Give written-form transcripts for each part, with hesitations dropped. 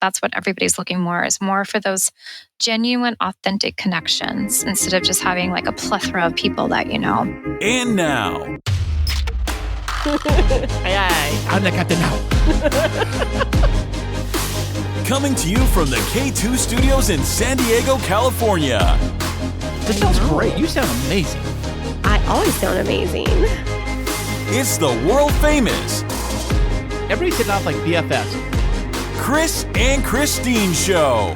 that's what everybody's looking is more for those genuine, authentic connections instead of just having like a plethora of people that you know. And now. Aye. I'm the captain now. Coming to you from the K2 Studios in San Diego, California. That sounds great. You sound amazing. I always sound amazing. It's the world famous Everybody's hitting off like BFFs. Kris and Kristine Show.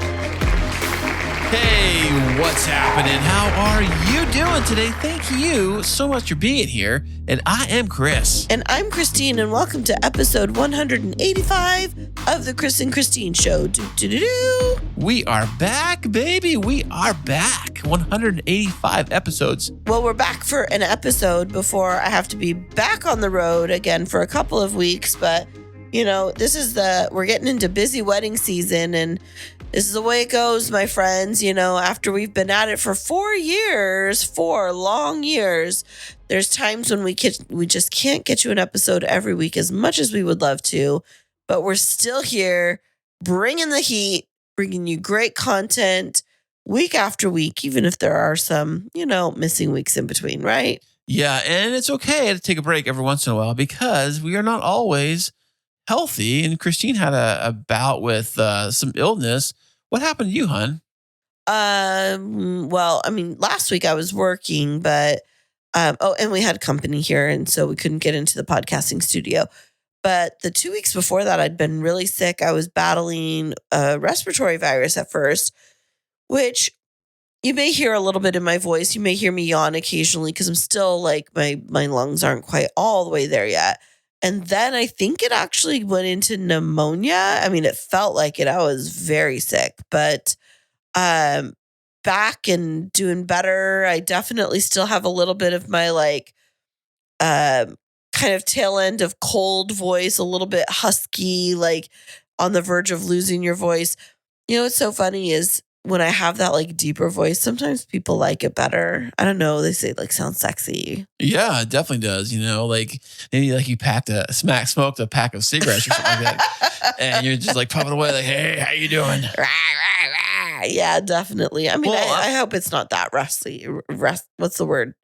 Hey, what's happening? How are you doing today? Thank you so much for being here. And I am Kris. And I'm Kristine, and welcome to episode 185 of the Kris and Kristine Show. Do-do-do-do. We are back, baby. We are back. 185 episodes. Well, we're back for an episode before I have to be back on the road again for a couple of weeks. But, you know, we're getting into busy wedding season, and this is the way it goes, my friends. You know, after we've been at it for 4 long years, there's times when we just can't get you an episode every week as much as we would love to, but we're still here bringing the heat, bringing you great content week after week, even if there are some, missing weeks in between, right? Yeah, and it's okay to take a break every once in a while because we are not always healthy. And Kristine had a bout with some illness. What happened to you, hon? Well, I mean, last week I was working, but and we had company here, and so we couldn't get into the podcasting studio. But the 2 weeks before that, I'd been really sick. I was battling a respiratory virus at first, which you may hear a little bit in my voice. You may hear me yawn occasionally because I'm still like my lungs aren't quite all the way there yet. And then I think it actually went into pneumonia. I mean, it felt like it. I was very sick, but back and doing better. I definitely still have a little bit of my kind of tail end of cold voice, a little bit husky, like on the verge of losing your voice. You know, what's so funny is when I have that like deeper voice, sometimes people like it better. I don't know. They say it like sounds sexy. Yeah, it definitely does. You know, like maybe like you smoked a pack of cigarettes or something like that. And you're just like puffing away like, hey, how you doing? Yeah, definitely. I mean, I hope it's not that rustly. What's the word?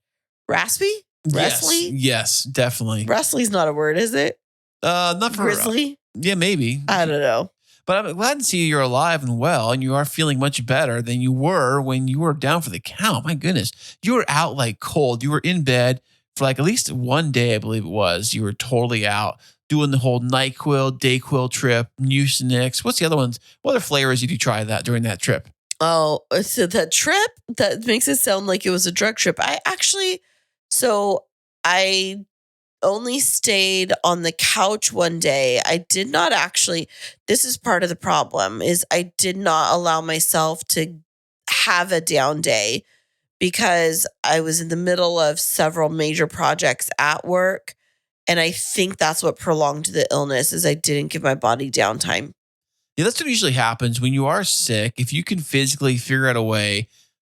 Raspy? Wrestly? Yes, definitely. Wrestly's not a word, is it? Not for grizzly. Yeah, maybe. I don't know. But I'm glad to see you're alive and well, and you are feeling much better than you were when you were down for the count. My goodness, you were out like cold. You were in bed for like at least one day, I believe it was. You were totally out doing the whole NyQuil, DayQuil trip, Mucinex. What's the other ones? What other flavors did you try during that trip? Oh, so that trip, that makes it sound like it was a drug trip. I only stayed on the couch one day. I did not actually, this is part of the problem, is I did not allow myself to have a down day because I was in the middle of several major projects at work. And I think that's what prolonged the illness is I didn't give my body downtime. Yeah, that's what usually happens when you are sick. If you can physically figure out a way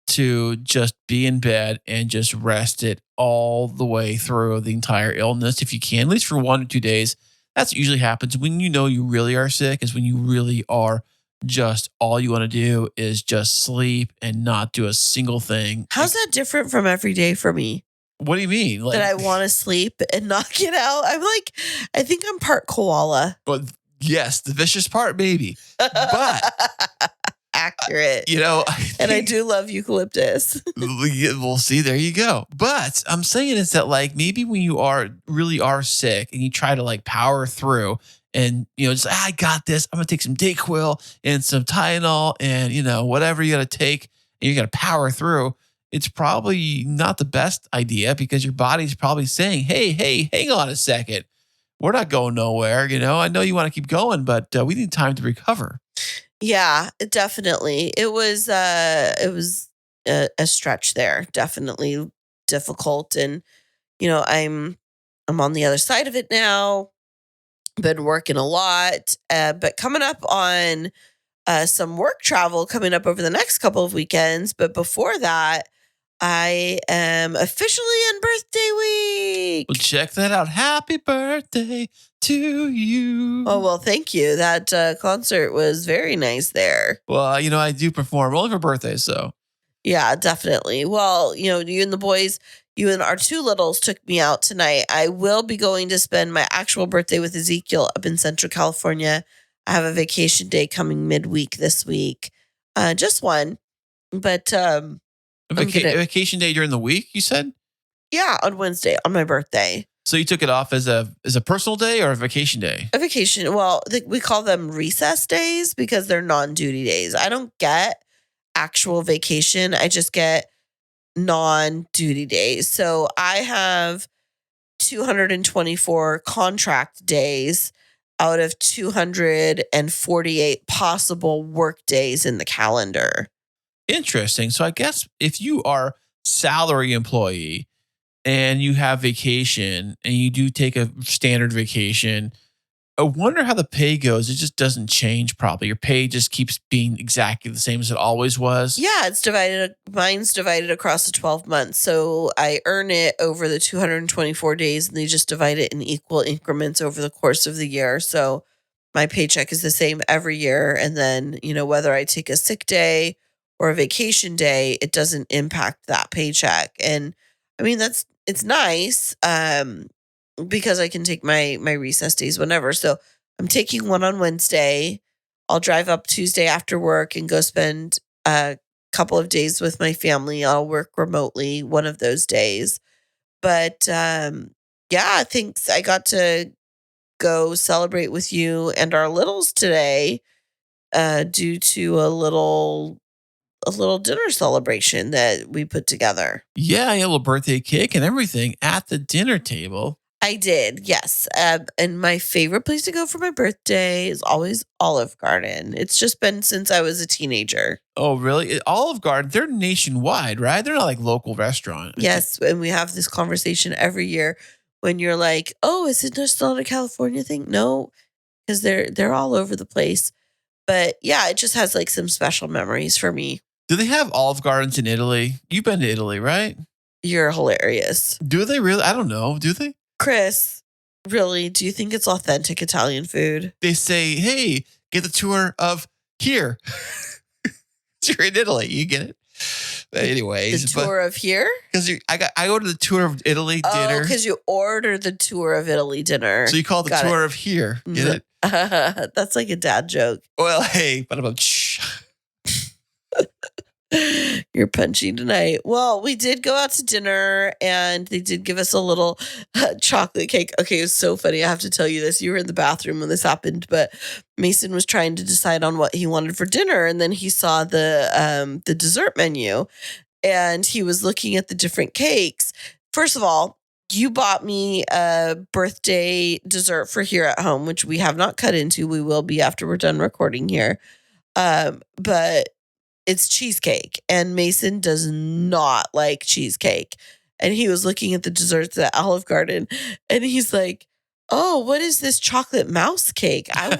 to just be in bed and just rest it all the way through the entire illness, if you can, at least for 1 or 2 days, that's what usually happens when you know you really are sick, is when you really are just all you want to do is just sleep and not do a single thing. How's that different from every day for me? What do you mean? That I want to sleep and not get out? I think I'm part koala. But yes, the vicious part, maybe. But accurate. You know, I do love eucalyptus. We'll see. There you go. But I'm saying is that like maybe when you really are sick and you try to like power through and, just, I got this. I'm going to take some DayQuil and some Tylenol and, whatever you got to take and you got to power through. It's probably not the best idea because your body's probably saying, hey, hang on a second. We're not going nowhere. I know you want to keep going, but we need time to recover. Yeah, definitely. It was a stretch there. Definitely difficult. And, I'm on the other side of it now. Been working a lot, but coming up on some work travel coming up over the next couple of weekends. But before that, I am officially in birthday week. Well, check that out. Happy birthday to you. Oh, well, thank you. That concert was very nice there. Well, I do perform only for birthdays, so. Yeah, definitely. Well, you and the boys, you and our two littles took me out tonight. I will be going to spend my actual birthday with Ezekiel up in Central California. I have a vacation day coming midweek this week. Just one. But A vacation day during the week, you said? yeah, on Wednesday, on my birthday. So you took it off as a personal day or a vacation day? A vacation. Well, we call them recess days because they're non-duty days. I don't get actual vacation. I just get non-duty days. So I have 224 contract days out of 248 possible work days in the calendar. Interesting. So I guess if you are salary employee and you have vacation and you do take a standard vacation, I wonder how the pay goes. It just doesn't change probably. Your pay just keeps being exactly the same as it always was. Yeah, it's divided. Mine's divided across the 12 months. So I earn it over the 224 days and they just divide it in equal increments over the course of the year. So my paycheck is the same every year. And then, whether I take a sick day or a vacation day, it doesn't impact that paycheck. And I mean, it's nice. Because I can take my recess days whenever. So I'm taking one on Wednesday. I'll drive up Tuesday after work and go spend a couple of days with my family. I'll work remotely one of those days. But yeah, thanks. I got to go celebrate with you and our littles today due to a little dinner celebration that we put together. Yeah, you had a little birthday cake and everything at the dinner table. I did, yes. And my favorite place to go for my birthday is always Olive Garden. It's just been since I was a teenager. Oh, really? Olive Garden, they're nationwide, right? They're not like local restaurant. Yes, and we have this conversation every year when you're like, "Oh, is it just not a California thing?" No, because they're all over the place. But yeah, it just has like some special memories for me. Do they have Olive Gardens in Italy? You've been to Italy, right? You're hilarious. Do they really? I don't know. Do they? Kris, really, do you think it's authentic Italian food? They say, hey, get the tour of here. You're in Italy. You get it? But anyways. The tour of here? Because I go to the tour of Italy dinner. Oh, because you ordered the tour of Italy dinner. So you call the tour of here. Get it? That's like a dad joke. Well, hey, but about You're punchy tonight. Well, we did go out to dinner and they did give us a little chocolate cake. Okay, it was so funny. I have to tell you this. You were in the bathroom when this happened, but Mason was trying to decide on what he wanted for dinner. And then he saw the dessert menu and he was looking at the different cakes. First of all, you bought me a birthday dessert for here at home, which we have not cut into. We will be after we're done recording here. But it's cheesecake, and Mason does not like cheesecake. And he was looking at the desserts at Olive Garden, and he's like, "Oh, what is this chocolate mouse cake? I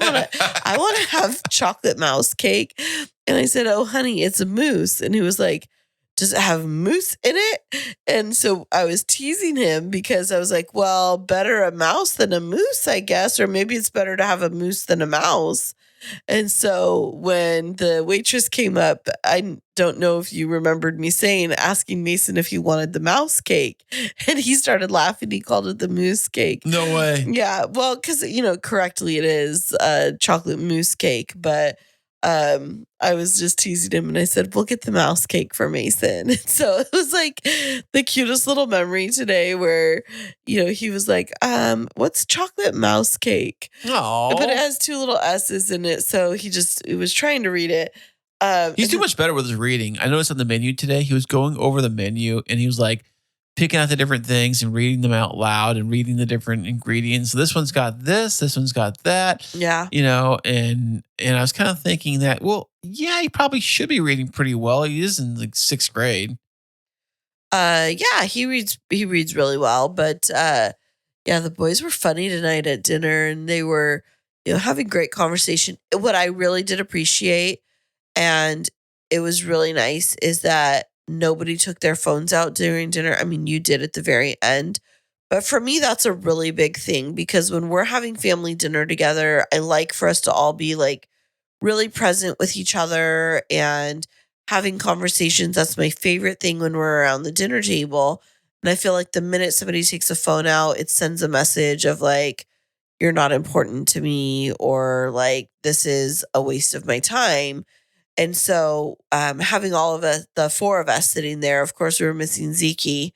want to have chocolate mouse cake." And I said, "Oh, honey, it's a mousse." And he was like, "Does it have mousse in it?" And so I was teasing him because I was like, "Well, better a mouse than a mousse, I guess, or maybe it's better to have a mousse than a mouse." And so when the waitress came up, I don't know if you remembered me asking Mason if he wanted the mouse cake. And he started laughing. He called it the mousse cake. No way. Yeah. Well, because, correctly it is chocolate mousse cake. But I was just teasing him and I said, "We'll get the mouse cake for Mason." And so it was like the cutest little memory today where, he was like, "What's chocolate mouse cake?" Oh, But it has two little S's in it. So he was trying to read it. he's too much better with his reading. I noticed on the menu today, he was going over the menu and he was like picking out the different things and reading them out loud and reading the different ingredients. So this one's got this one's got that. Yeah. And I was kind of thinking that, well, yeah, he probably should be reading pretty well. He is in like 6th grade. Yeah, he reads really well. But yeah, the boys were funny tonight at dinner and they were, having great conversation. What I really did appreciate, and it was really nice, is that nobody took their phones out during dinner. I mean, you did at the very end. But for me, that's a really big thing because when we're having family dinner together, I like for us to all be like really present with each other and having conversations. That's my favorite thing when we're around the dinner table. And I feel like the minute somebody takes a phone out, it sends a message of like, you're not important to me, or like, this is a waste of my time. And so having all of us, the four of us sitting there, of course, we were missing Zeke,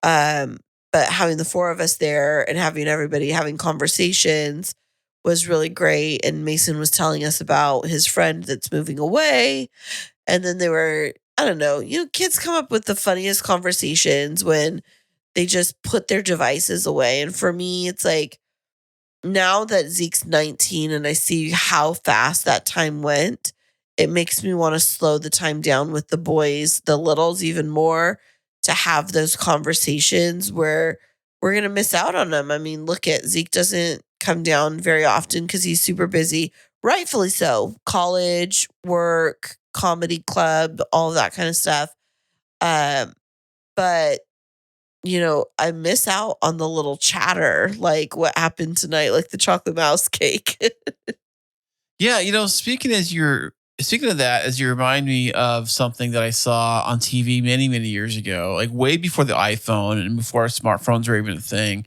um, but having the four of us there and having everybody having conversations was really great. And Mason was telling us about his friend that's moving away. And then they were, I don't know, kids come up with the funniest conversations when they just put their devices away. And for me, it's like, now that Zeke's 19 and I see how fast that time went, it makes me want to slow the time down with the boys, the littles even more, to have those conversations where we're going to miss out on them. I mean, look at Zeke doesn't come down very often because he's super busy, rightfully so. College, work, comedy club, all of that kind of stuff. But I miss out on the little chatter, like what happened tonight, like the chocolate mouse cake. Yeah, speaking of that, as you remind me of something that I saw on TV many, many years ago, like way before the iPhone and before smartphones were even a thing.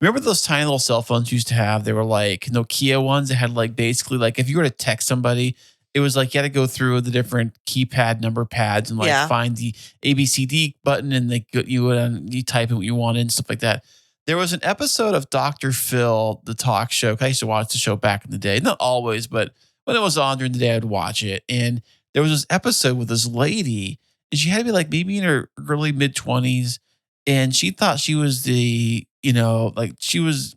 Remember those tiny little cell phones you used to have? They were like Nokia ones that had like basically like if you were to text somebody, it was like you had to go through the different keypad number pads and like Yeah. find the ABCD button and you type in what you wanted and stuff like that. There was an episode of Dr. Phil, the talk show. I used to watch the show back in the day. Not always, but when it was on during the day, I'd watch it. And there was this episode with this lady, and she had to be like maybe in her early mid 20s. And she thought she was she was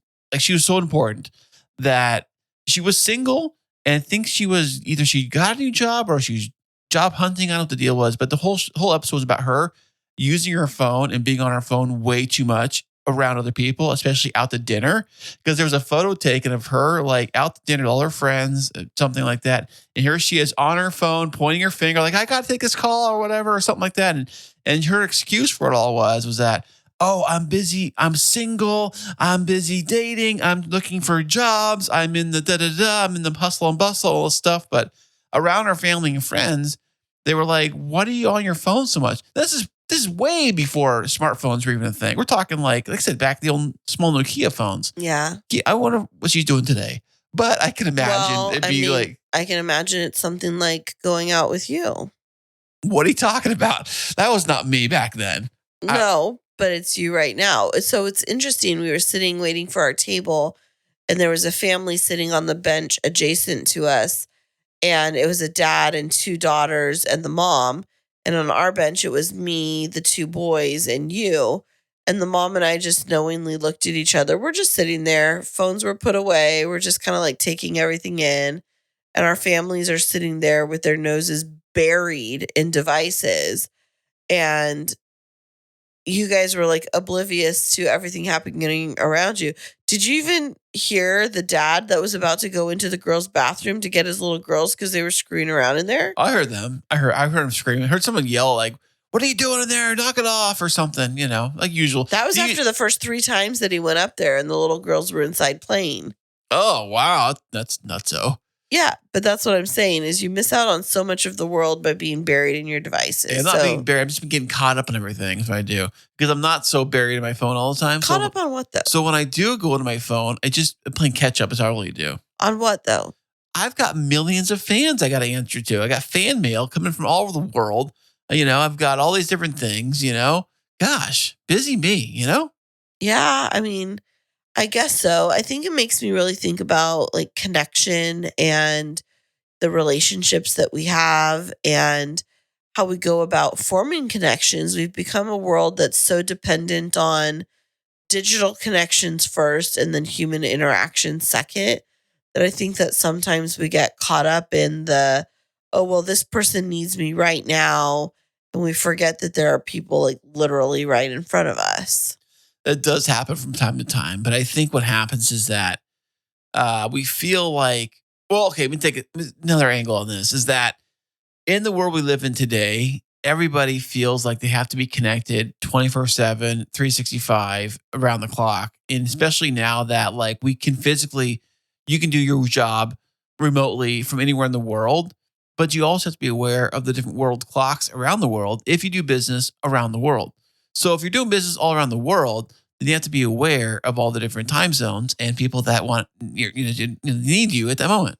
so important that she was single and I think she was either she got a new job or she was job hunting. I don't know what the deal was, but the whole episode was about her using her phone and being on her phone way too much around other people, especially out to dinner. Because there was a photo taken of her like out to dinner with all her friends, something like that. And here she is on her phone, pointing her finger, like, I gotta take this call or whatever, or something like that. And her excuse for it all was that, oh, I'm busy, I'm single, I'm busy dating, I'm looking for jobs, I'm in the I'm in the hustle and bustle, all this stuff. But around her family and friends, they were like, what are you on your phone so much? This is way before smartphones were even a thing. We're talking like I said, back the old small Nokia phones. Yeah. I wonder what she's doing today. But I can imagine I can imagine it's something like going out with you. What are you talking about? That was not me back then. No, but it's you right now. So it's interesting. We were sitting waiting for our table, and there was a family sitting on the bench adjacent to us. And it was a dad and two daughters and the mom. And on our bench, it was me, the two boys, and you. And the mom and I just knowingly looked at each other. We're just sitting there. Phones were put away. We're just kind of like taking everything in. And our families are sitting there with their noses buried in devices. And you guys were like oblivious to everything happening around you. Did you even hear the dad that was about to go into the girls' bathroom to get his little girls because they were screwing around in there? I heard them. I heard them screaming. I heard someone yell like, what are you doing in there? Knock it off or something, like usual. That was after the first 3 times that he went up there and the little girls were inside playing. Oh, wow. That's nutso. Yeah, but that's what I'm saying is you miss out on so much of the world by being buried in your devices. Yeah, not being buried. I'm just getting caught up in everything if I do. Because I'm not so buried in my phone all the time. Caught up on what though? So when I do go into my phone, I'm playing catch up is all I really do. On what though? I've got millions of fans I got to answer to. I got fan mail coming from all over the world. I've got all these different things, Gosh, busy me, Yeah, I mean, I guess so. I think it makes me really think about like connection and the relationships that we have and how we go about forming connections. We've become a world that's so dependent on digital connections first and then human interaction second that I think that sometimes we get caught up in the, oh, well, this person needs me right now. And we forget that there are people like literally right in front of us. That does happen from time to time. But I think what happens is that we feel like, well, okay, let me take another angle on this, is that in the world we live in today, everybody feels like they have to be connected 24/7, 365 around the clock. And especially now that like we can physically, you can do your job remotely from anywhere in the world, but you also have to be aware of the different world clocks around the world if you do business around the world. So if you're doing business all around the world, then you have to be aware of all the different time zones and people that need you at that moment.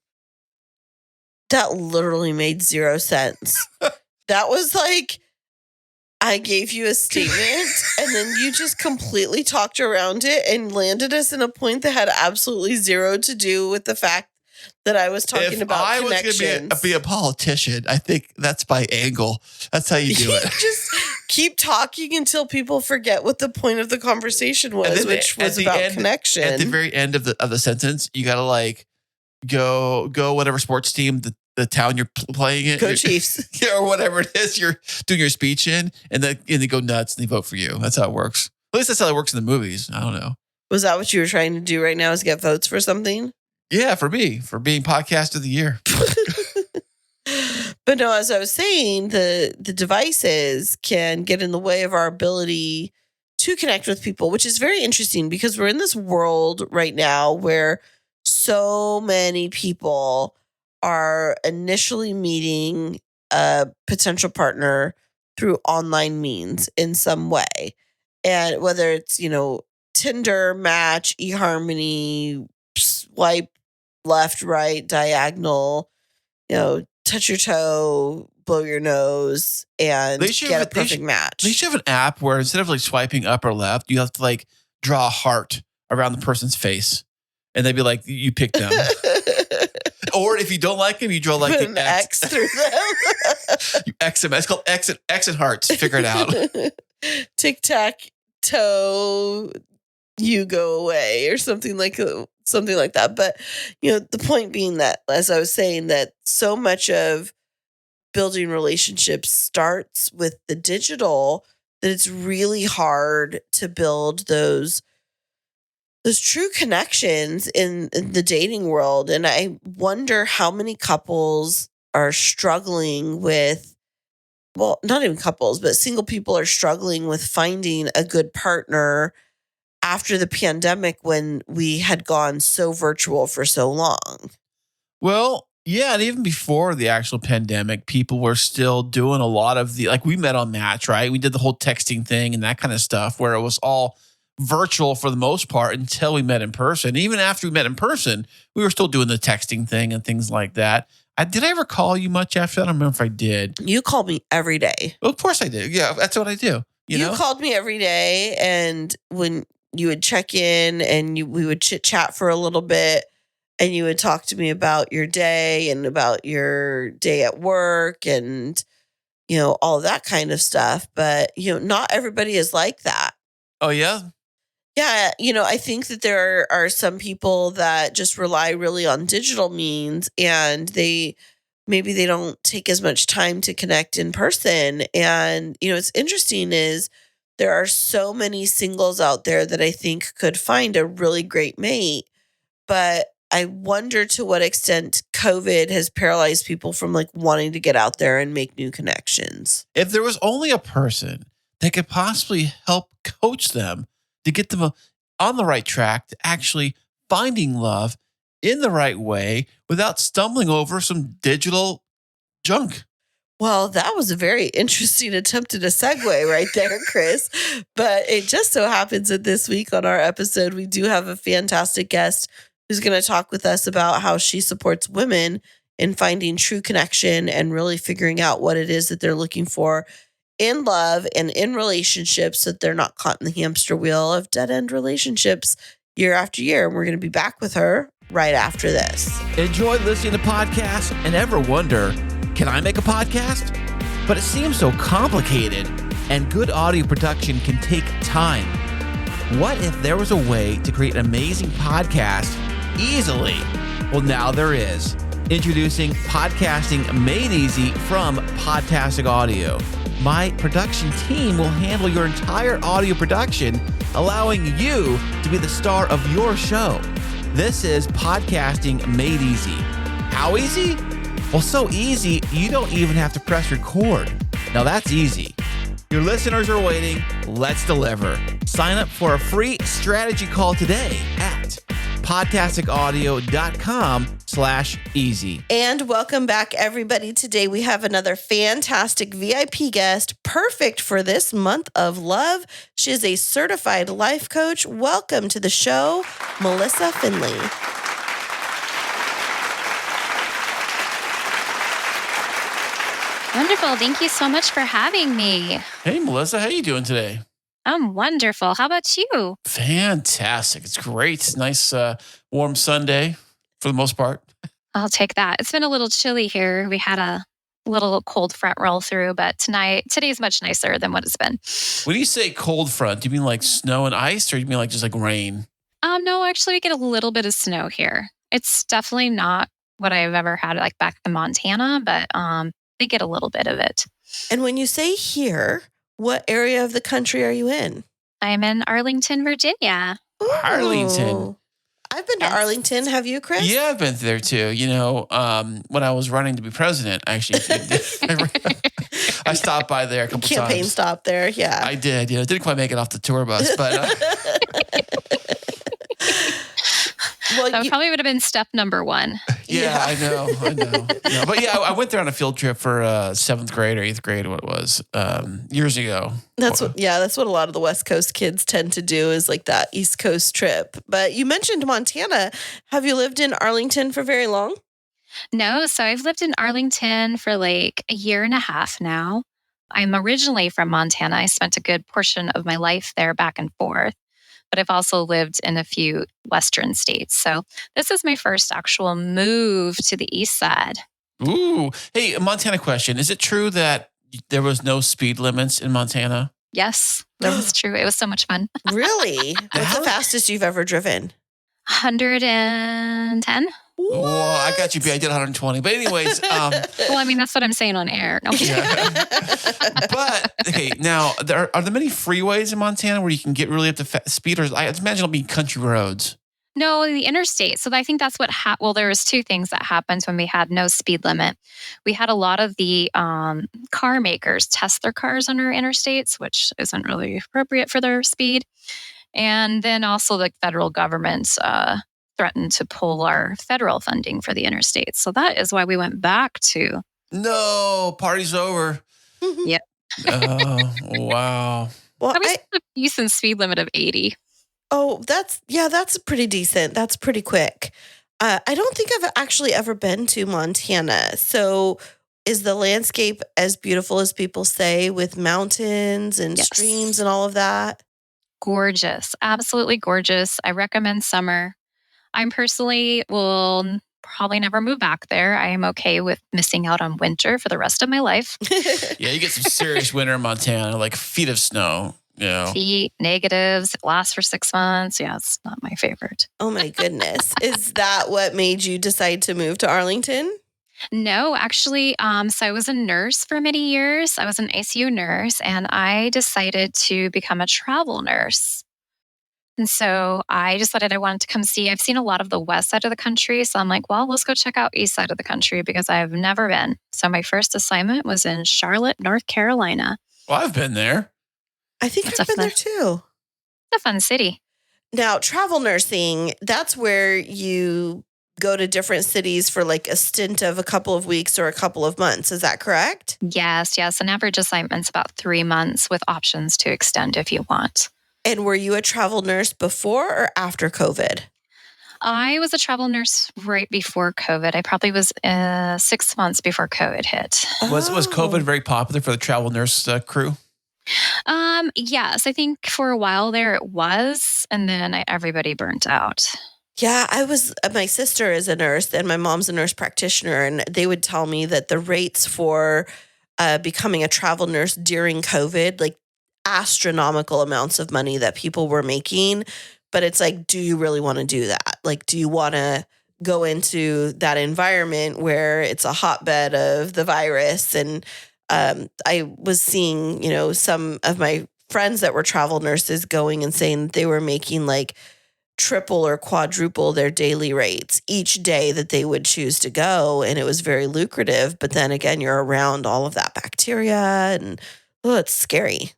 That literally made zero sense. That was like, I gave you a statement and then you just completely talked around it and landed us in a point that had absolutely zero to do with the fact that I was talking about connections. If I was going to be a politician, I think that's by angle. That's how you do it. Just keep talking until people forget what the point of the conversation was, which was about connection. At the very end of the sentence, you got to like go whatever sports team the town you're playing in. Go Chiefs. Yeah, or whatever it is you're doing your speech in, and they go nuts and they vote for you. That's how it works. At least that's how it works in the movies. I don't know. Was that what you were trying to do right now, is get votes for something? Yeah, for me, for being podcast of the year. But no, as I was saying, the devices can get in the way of our ability to connect with people, which is very interesting because we're in this world right now where so many people are initially meeting a potential partner through online means in some way. And whether it's, Tinder, Match, eHarmony, swipe left, right, diagonal, touch your toe, blow your nose, and get a perfect match. They should have an app where instead of like swiping up or left, you have to like draw a heart around the person's face. And they'd be like, you pick them. Or if you don't like them, you draw like an X through them. You X them. It's called X and hearts. Figure it out. Tic-tac-toe, you go away, or something like that. But the point being that, as I was saying, that so much of building relationships starts with the digital, that it's really hard to build those true connections in the dating world. And I wonder how many couples are struggling with, well, not even couples, but single people are struggling with finding a good partner after the pandemic, when we had gone so virtual for so long. Well, yeah, and even before the actual pandemic, people were still doing a lot of we met on Match, right? We did the whole texting thing and that kind of stuff where it was all virtual for the most part until we met in person. Even after we met in person, we were still doing the texting thing and things like that. Did I ever call you much after that? I don't remember if I did. You called me every day. Well, of course I did. Yeah, that's what I do. You called me every day, and when you would check in and we would chit chat for a little bit, and you would talk to me about your day and about your day at work and, all of that kind of stuff. But, not everybody is like that. Oh, yeah? Yeah. I think that there are some people that just rely really on digital means, and maybe they don't take as much time to connect in person. And, it's interesting is there are so many singles out there that I think could find a really great mate, but I wonder to what extent COVID has paralyzed people from wanting to get out there and make new connections. If there was only a person that could possibly help coach them to get them on the right track to actually finding love in the right way without stumbling over some digital junk. Well, that was a very interesting attempt at a segue right there, Kris. But it just so happens that this week on our episode, we do have a fantastic guest who's going to talk with us about how she supports women in finding true connection and really figuring out what it is that they're looking for in love and in relationships, so that they're not caught in the hamster wheel of dead-end relationships year after year. And we're going to be back with her right after this. Enjoy listening to podcasts and ever wonder, can I make a podcast? But it seems so complicated, and good audio production can take time. What if there was a way to create an amazing podcast easily? Well, now there is. Introducing Podcasting Made Easy from Podtastic Audio. My production team will handle your entire audio production, allowing you to be the star of your show. This is Podcasting Made Easy. How easy? Well, so easy, you don't even have to press record. Now that's easy. Your listeners are waiting. Let's deliver. Sign up for a free strategy call today at podcasticaudio.com/easy. And welcome back, everybody. Today we have another fantastic VIP guest, perfect for this month of love. She is a certified life coach. Welcome to the show, Melissa Finley. Wonderful. Thank you so much for having me. Hey, Melissa, how you doing today? I'm wonderful. How about you? Fantastic. It's great. It's nice, warm Sunday for the most part. I'll take that. It's been a little chilly here. We had a little cold front roll through, but today's much nicer than what it's been. When you say cold front, do you mean like snow and ice, or do you mean like just like rain? No, actually we get a little bit of snow here. It's definitely not what I've ever had like back in Montana, but they get a little bit of it. And when you say here, what area of the country are you in? I'm in Arlington, Virginia. Ooh. Arlington. I've been to Yes. Arlington. Have you, Kris? Yeah, I've been there too. You know, when I was running to be president, actually, I stopped by there a couple Campaign times. stop there. Yeah. I did. You know, didn't quite make it off the tour bus, but Well, That probably would have been step number one. yeah, I know. Yeah, but yeah, I went there on a field trip for 7th grade or 8th grade, what it was, years ago. that's what a lot of the West Coast kids tend to do is like that East Coast trip. But you mentioned Montana. Have you lived in Arlington for very long? No, so I've lived in Arlington for like a year and a half now. I'm originally from Montana. I spent a good portion of my life there back and forth, but I've also lived in a few Western states. So this is my first actual move to the East Side. Ooh. Hey, a Montana question. Is it true that there was no speed limits in Montana? Yes, that was true. It was so much fun. Really? What's the fastest you've ever driven? 110. Well, I got you beat. I did 120. But anyways, Well, I mean, that's what I'm saying on air. No. but okay, now are there many freeways in Montana where you can get really up to speed? Or I imagine it'll be country roads. No, the interstate. So I think that's what well, there was two things that happened when we had no speed limit. We had a lot of the car makers test their cars on our interstates, which isn't really appropriate for their speed. And then also the federal government threatened to pull our federal funding for the interstates. So that is why we went back to. No, party's over. Yep. Oh, wow. Well, I was a decent speed limit of 80. That's pretty decent. That's pretty quick. I don't think I've actually ever been to Montana. So is the landscape as beautiful as people say with mountains and Yes. streams and all of that? Gorgeous. Absolutely gorgeous. I recommend summer. I personally will probably never move back there. I am okay with missing out on winter for the rest of my life. Yeah, you get some serious winter in Montana, like feet of snow. You know. Feet, negatives, it lasts for 6 months. Yeah, it's not my favorite. Oh my goodness. Is that what made you decide to move to Arlington? No, actually, so I was a nurse for many years. I was an ICU nurse, and I decided to become a travel nurse. And so I decided I wanted to come see. I've seen a lot of the west side of the country. So I'm like, well, let's go check out east side of the country because I've never been. So my first assignment was in Charlotte, North Carolina. Well, I've been there. I think That's I've been a there too. It's a fun city. Now, travel nursing, that's where you go to different cities for like a stint of a couple of weeks or a couple of months. Is that correct? Yes. An average assignment's about 3 months with options to extend if you want. And were you a travel nurse before or after COVID? I was a travel nurse right before COVID. I probably was 6 months before COVID hit. Was Oh. COVID very popular for the travel nurse crew? Yes, I think for a while there it was, and then everybody burnt out. Yeah, my sister is a nurse and my mom's a nurse practitioner, and they would tell me that the rates for becoming a travel nurse during COVID, like astronomical amounts of money that people were making. But it's like, do you really want to do that? Like, do you want to go into that environment where it's a hotbed of the virus? And I was seeing, some of my friends that were travel nurses going and saying that they were making like triple or quadruple their daily rates each day that they would choose to go. And it was very lucrative. But then again, you're around all of that bacteria and it's scary.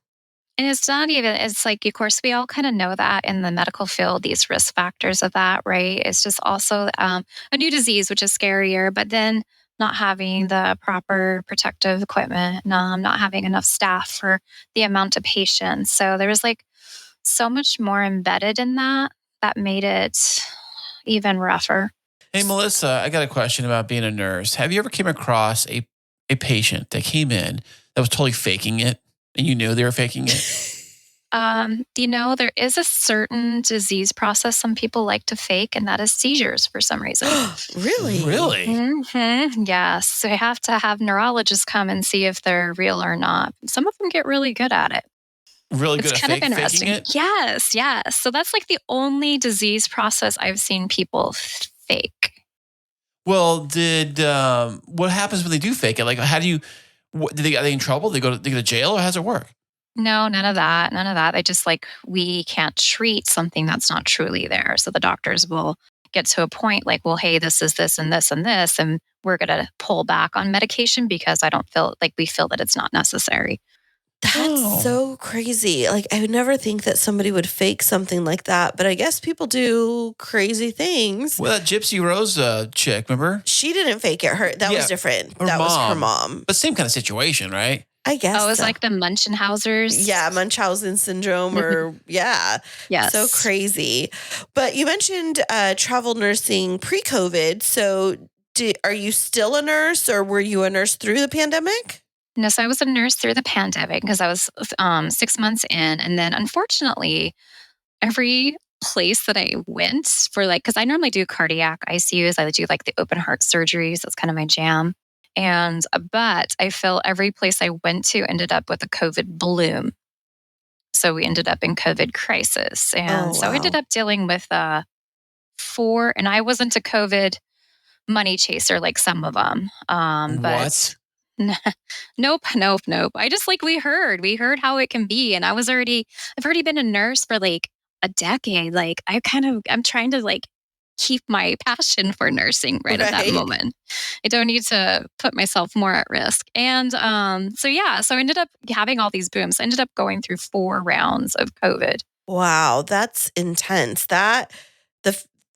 And it's not even, it's like, of course, we all kind of know that in the medical field, these risk factors of that, right? It's just also a new disease, which is scarier, but then not having the proper protective equipment, not having enough staff for the amount of patients. So there was like so much more embedded in that made it even rougher. Hey, Melissa, I got a question about being a nurse. Have you ever came across a patient that came in that was totally faking it and you knew they were faking it? There is a certain disease process some people like to fake, and that is seizures for some reason. Really? Really? Mm-hmm. Yes. So you have to have neurologists come and see if they're real or not. Some of them get really good at it. Really It's good kind at of interesting. faking it? Yes, yes. So that's like the only disease process I've seen people fake. Well, what happens when they do fake it? Like, how do you? Are they in trouble? They go to jail, or how does it work? No, none of that. None of that. They just like, we can't treat something that's not truly there. So the doctors will get to a point like, well, hey, this is this and this and this, and we're going to pull back on medication because we feel that it's not necessary. That's so crazy. Like, I would never think that somebody would fake something like that, but I guess people do crazy things. Well, that Gypsy Rose chick, remember? She didn't fake it. That was different. That was her mom. But same kind of situation, right? I guess. Oh, it's like the Munchenhausers. Yeah, Munchausen syndrome, or Yes. So crazy. But you mentioned travel nursing pre-COVID. So are you still a nurse, or were you a nurse through the pandemic? No, so I was a nurse through the pandemic because I was 6 months in. And then unfortunately, every place that I went for because I normally do cardiac ICUs. I do like the open heart surgeries. That's kind of my jam. But I feel every place I went to ended up with a COVID bloom. So we ended up in COVID crisis. And so I ended up dealing with 4, and I wasn't a COVID money chaser like some of them. What? Nope. I just we heard how it can be. And I've already been a nurse for like a decade. Like I'm trying to keep my passion for nursing right at that moment. I don't need to put myself more at risk. And so I ended up having all these booms. I ended up going through 4 rounds of COVID. Wow, that's intense.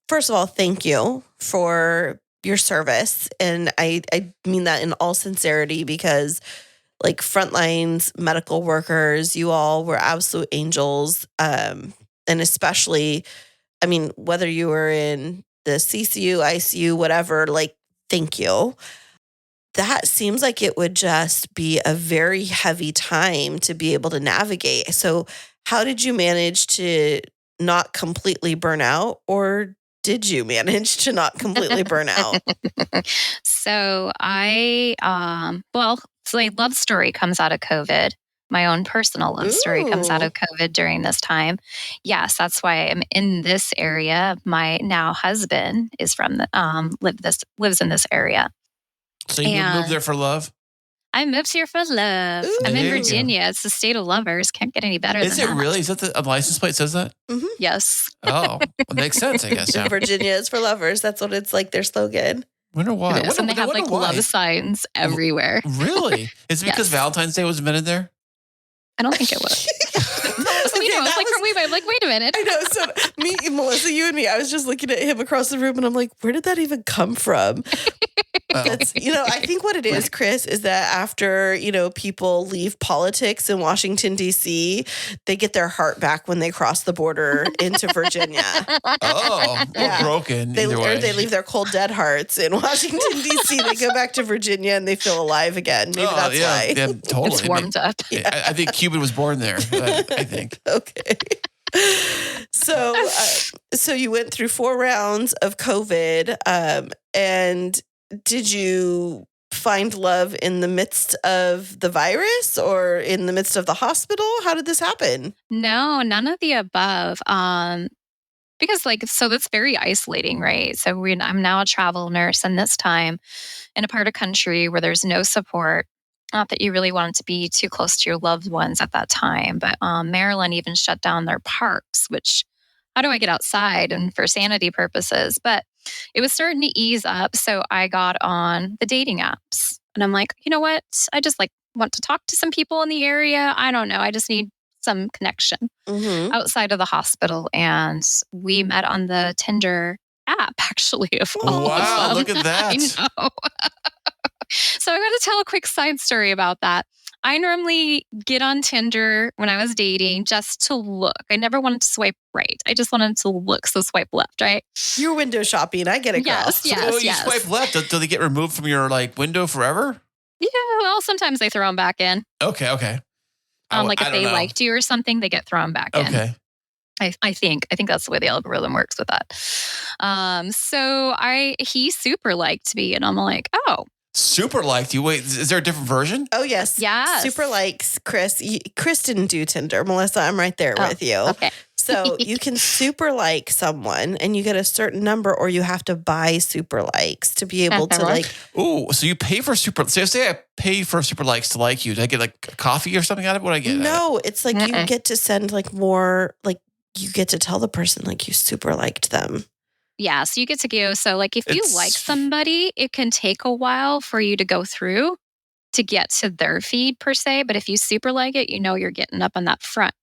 First of all, thank you for your service. And I mean that in all sincerity, because frontlines medical workers, you all were absolute angels. And especially, I mean, whether you were in the CCU, ICU, whatever, thank you. That seems like it would just be a very heavy time to be able to navigate. So how did you manage to not completely burn out, or did you manage to not completely burn out? So my love story comes out of COVID. My own personal love story comes out of COVID during this time. Yes, that's why I'm in this area. My now husband is from lives in this area. So you moved there for love? I moved here for love. Ooh. I'm in Virginia. It's the state of lovers. Can't get any better than that. Is it really? Is that a license plate says that? Mm-hmm. Yes. Oh, it makes sense, I guess. Yeah. Virginia is for lovers. That's what it's like, their slogan. Wonder why. And they have love signs everywhere. Really? Is it because Valentine's Day was invented there? I don't think it was. I'm like, wait a minute. I know. So Melissa, you and me, I was just looking at him across the room and I'm like, where did that even come from? I think what it is, Kris, is that after, people leave politics in Washington, D.C., they get their heart back when they cross the border into Virginia. Oh, yeah. Broken. Or they leave their cold, dead hearts in Washington, D.C. They go back to Virginia and they feel alive again. Maybe that's why. Yeah, totally. It's warmed up. Yeah. I think Cuban was born there, I think. Okay. So you went through 4 rounds of COVID, and did you find love in the midst of the virus or in the midst of the hospital? How did this happen? No, none of the above. Because that's very isolating, right? So I'm now a travel nurse, and this time in a part of country where there's no support. Not that you really wanted to be too close to your loved ones at that time, but Maryland even shut down their parks, which how do I get outside and for sanity purposes? But it was starting to ease up. So I got on the dating apps and I'm like, you know what? I just like want to talk to some people in the area. I don't know. I just need some connection Mm-hmm. outside of the hospital. And we met on the Tinder app, actually. Of all Wow, of them. look at that. I know. So I'm going to tell a quick side story about that. I normally get on Tinder when I was dating just to look. I never wanted to swipe right. I just wanted to look. So swipe left, right? You're window shopping. I get it, girl. Yes, yes, Oh, you yes. swipe left. Do they get removed from your like window forever? Yeah, well, sometimes they throw them back in. Okay. Like if I they don't know. liked you or something, they get thrown back in. Okay. I think that's the way the algorithm works with that. So he super liked me, and I'm like, oh, Super liked you. Wait, is there a different version? Oh, yes. Yes. Super likes Kris. Kris didn't do Tinder. Melissa, I'm right there with you. okay. So you can super like someone and you get a certain number, or you have to buy super likes to be able to like. Oh, so you pay for super. So say I pay for super likes to like you. Do I get like coffee or something out of it? What do I get? No, it's like you get to send like more, like you get to tell the person like you super liked them. Yeah, so you get to go. So like if you It's- like somebody, it can take a while for you to go through to get to their feed per se. But if you super like it, you know you're getting up on that front.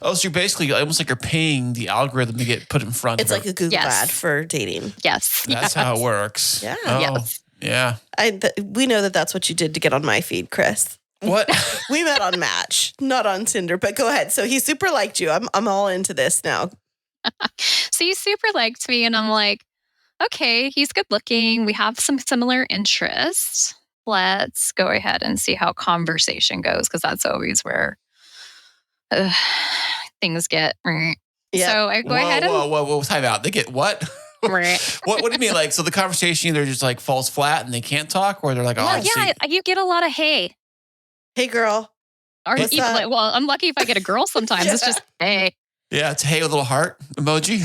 Oh, so you're basically almost like you're paying the algorithm to get put in front. It's of like a Google Yes. ad for dating. Yes. That's how it works. Yeah. Oh, Yes. yeah. We know that that's what you did to get on my feed, Kris. What? We met on Match, not on Tinder. But go ahead. So he super liked you. I'm all into this now. So he super liked me, and I'm like, okay, he's good looking. We have some similar interests. Let's go ahead and see how conversation goes, because that's always where things get. Yeah. So I go ahead and Whoa, time out. They get what? What do you mean? Like, so the conversation either just like falls flat and they can't talk, or they're like, oh, well, see. you get a lot of hey. Hey, girl. Or What's even, that? well, I'm lucky if I get a girl sometimes. It's just hey. Yeah, it's hey, a little heart emoji.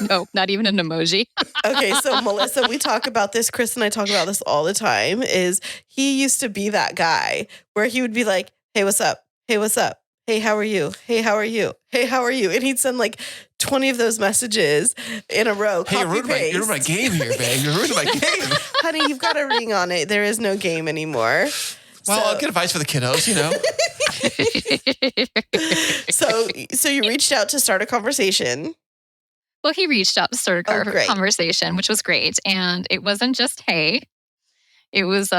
No, not even an emoji. Okay, so Melissa, we talk about this. Kris and I talk about this all the time. Is he used to be that guy where he would be like, "Hey, what's up? Hey, what's up? Hey, how are you? Hey, how are you? Hey, how are you?" And he'd send like 20 of those messages in a row. Hey, you're copy ruining my paste. game here, babe. You're ruining my game. Honey, you've got a ring on it. There is no game anymore. Well, I'll get advice for the kiddos, you know. So you reached out to start a conversation. Well, he reached out to start a great. conversation, which was great. And it wasn't just hey. It was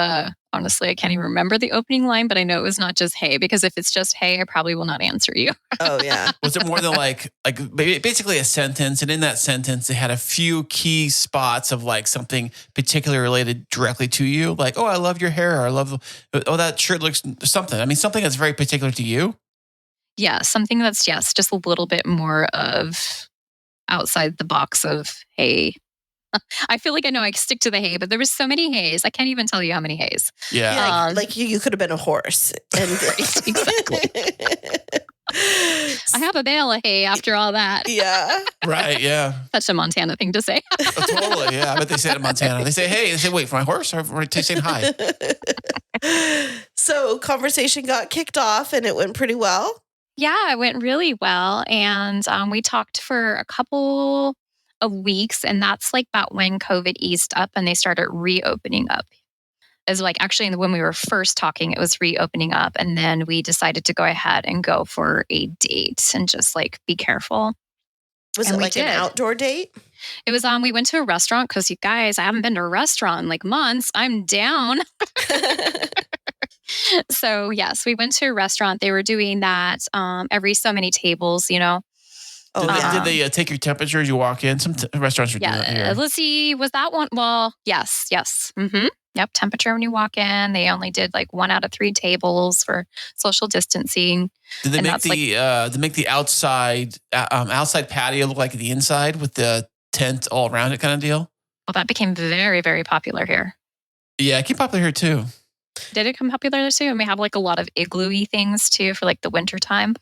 honestly, I can't even remember the opening line, but I know it was not just hey, because if it's just hey, I probably will not answer you. Oh yeah. Was it more than like basically a sentence? And in that sentence, they had a few key spots of like something particularly related directly to you. Like, oh, I love your hair. Or I love, that shirt looks something. I mean, something that's very particular to you. Yeah, something that's just a little bit more of outside the box of hey. I feel like I know I stick to the hay, but there was so many hays. I can't even tell you how many hays. Yeah. Yeah, Um, like you could have been a horse. And Exactly. I have a bale of hay after all that. Yeah. Right. Yeah. Such a Montana thing to say. Oh, totally. Yeah. I bet they say it in Montana. They say, hey, they say, wait, for my horse or for saying hi? So conversation got kicked off and it went pretty well. Yeah, it went really well. And we talked for a couple of weeks. And that's like about when COVID eased up and they started reopening up. As like actually when we were first talking, it was reopening up. And then we decided to go ahead and go for a date and just like be careful. Was And it we like an did. outdoor date? It was we went to a restaurant because you guys, I haven't been to a restaurant in like months. I'm down. So yes, we went to a restaurant. They were doing that every so many tables, you know. Oh, Did yeah. they take your temperature as you walk in? Some restaurants are doing that Yeah, here. let's see. Was that one? Well, yes. Mm-hmm. Yep. Temperature when you walk in. They only did like 1 out of 3 tables for social distancing. Did they and make that's the outside patio look like the inside with the tent all around it kind of deal? Well, that became very, very popular here. Yeah, it came popular here too. Did it become popular there too? And we have like a lot of igloo-y things too for like the winter time.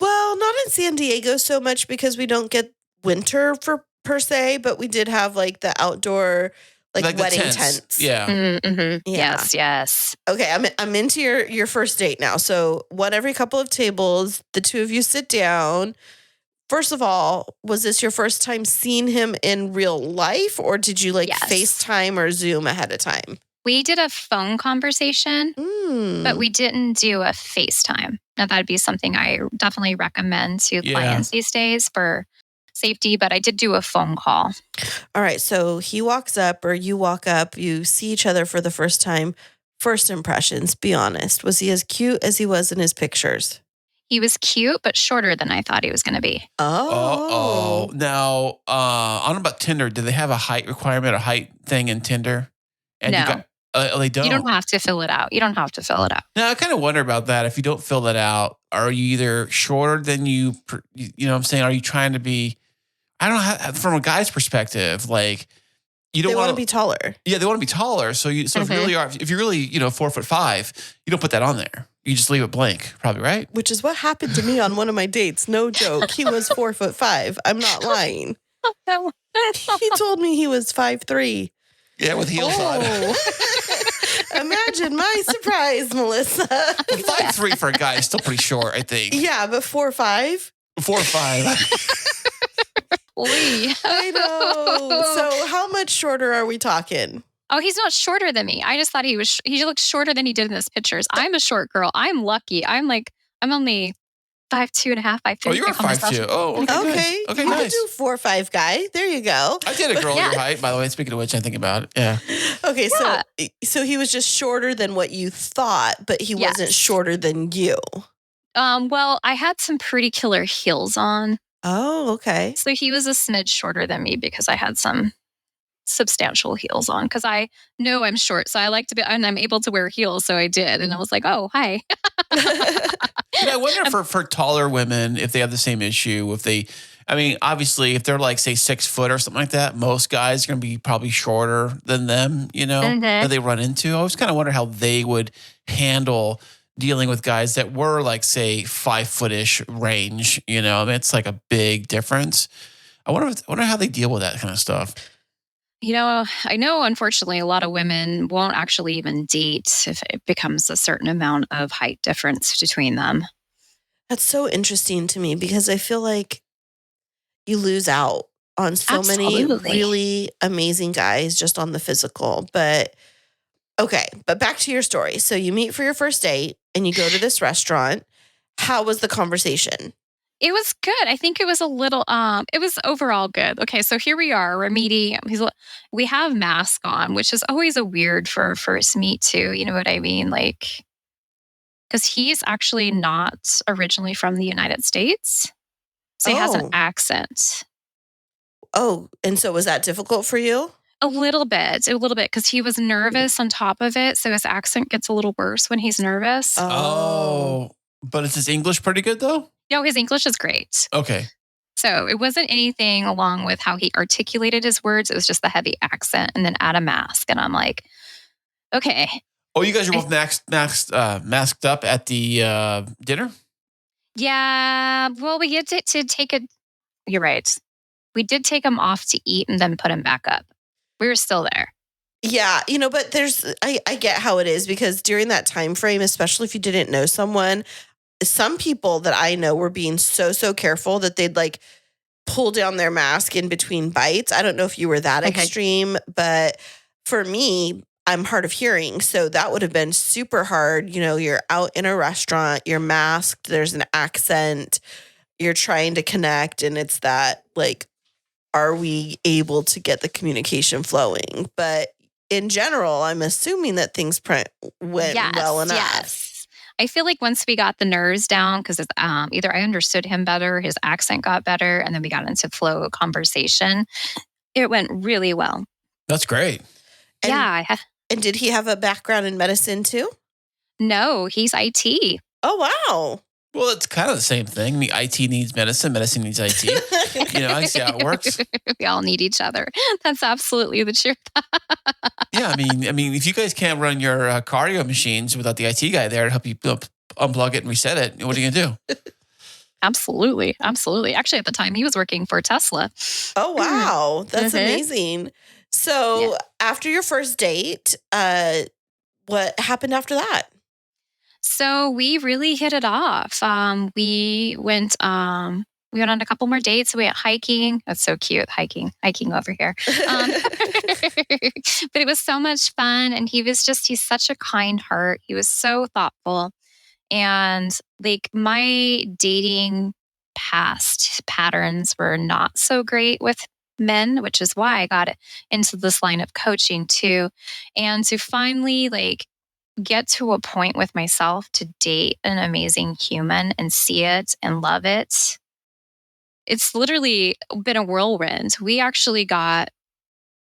Well, not in San Diego so much because we don't get winter for per se, but we did have like the outdoor like the wedding tents. Yeah. Mm-hmm. Yeah. Yes. Okay, I'm into your first date now. So one every couple of tables, the two of you sit down. first of all, was this your first time seeing him in real life, or did you like Yes. FaceTime or Zoom ahead of time? We did a phone conversation, but we didn't do a FaceTime. Now, that'd be something I definitely recommend to clients these days for safety, but I did do a phone call. All right. So he walks up or you walk up, you see each other for the first time. First impressions, be honest. Was he as cute as he was in his pictures? He was cute, but shorter than I thought he was going to be. Oh. Now, I don't know about Tinder. Do they have a height requirement, a height thing in Tinder? And No. They don't. You don't have to fill it out. Now, I kind of wonder about that. If you don't fill that out, are you either shorter than you know what I'm saying? Are you trying to be, I don't know, from a guy's perspective, like, you don't They want want to be taller. Yeah, they want to be taller. So if you're really 4'5", you don't put that on there. You just leave it blank, probably, right? Which is what happened to me on one of my dates. No joke. He was 4'5". I'm not lying. He told me he was 5'3". Yeah, with heels on. Imagine my surprise, Melissa. 5'3" for a guy is still pretty short, I think. Yeah, but 4'5". 4'5". I know. So how much shorter are we talking? Oh, he's not shorter than me. I just thought he looks shorter than he did in his pictures. I'm a short girl. I'm lucky. I'm only 5'2.5", 5'3". Oh, you're a 5'2". Oh, okay. Okay. Nice. Okay, you nice. can do 4'5" guy. There you go. I did a girl your height, by the way. Speaking of which, I think about it. Yeah. Okay, so he was just shorter than what you thought, but he wasn't shorter than you. Well, I had some pretty killer heels on. Oh, okay. So he was a smidge shorter than me because I had some substantial heels on because I know I'm short. So I like to be, and I'm able to wear heels. So I did. And I was like, oh, hi. I wonder for taller women, if they have the same issue, obviously if they're like, say 6 foot or something like that, most guys are going to be probably shorter than them, that they run into. I always kind of wonder how they would handle dealing with guys that were like, say 5-foot-ish range, it's like a big difference. I wonder how they deal with that kind of stuff. I know, unfortunately, a lot of women won't actually even date if it becomes a certain amount of height difference between them. That's so interesting to me because I feel like you lose out on so many really amazing guys just on the physical. But okay, but back to your story. So you meet for your first date and you go to this restaurant. How was the conversation? It was good. I think it was a little, it was overall good. Okay, so here we are. We're meeting. We have masks on, which is always a weird for a first meet too. You know what I mean? Like, because he's actually not originally from the United States. So he has an accent. Oh, and so was that difficult for you? A little bit, because he was nervous on top of it. So his accent gets a little worse when he's nervous. Oh, but is his English pretty good though? No, his English is great. Okay. So it wasn't anything along with how he articulated his words. It was just the heavy accent and then add a mask. And I'm like, okay. Oh, you guys are both masked up at the dinner? Yeah. Well, we get to take you're right. We did take him off to eat and then put him back up. We were still there. Yeah, but I get how it is because during that time frame, especially if you didn't know someone, some people that I know were being so careful that they'd like pull down their mask in between bites. I don't know if you were that extreme, but for me, I'm hard of hearing. So that would have been super hard. You're out in a restaurant, you're masked, there's an accent, you're trying to connect. And it's that like, are we able to get the communication flowing? But in general, I'm assuming that things went well enough. Yes. I feel like once we got the nerves down, because either I understood him better, his accent got better, and then we got into flow of conversation. It went really well. That's great. And did he have a background in medicine too? No, he's IT. Oh, wow. Well, it's kind of the same thing. I mean, IT needs medicine needs IT. I see how it works. We all need each other. That's absolutely the truth. Yeah, I mean, if you guys can't run your cardio machines without the IT guy there to help you unplug it and reset it, what are you gonna do? Absolutely. Actually, at the time, he was working for Tesla. Oh, wow. That's amazing. So after your first date, what happened after that? So we really hit it off. We we went on a couple more dates. We went hiking. That's so cute, hiking over here. But it was so much fun. And he's such a kind heart. He was so thoughtful. And like my dating past patterns were not so great with men, which is why I got into this line of coaching too. And to finally like get to a point with myself to date an amazing human and see it and love it. It's literally been a whirlwind. We actually got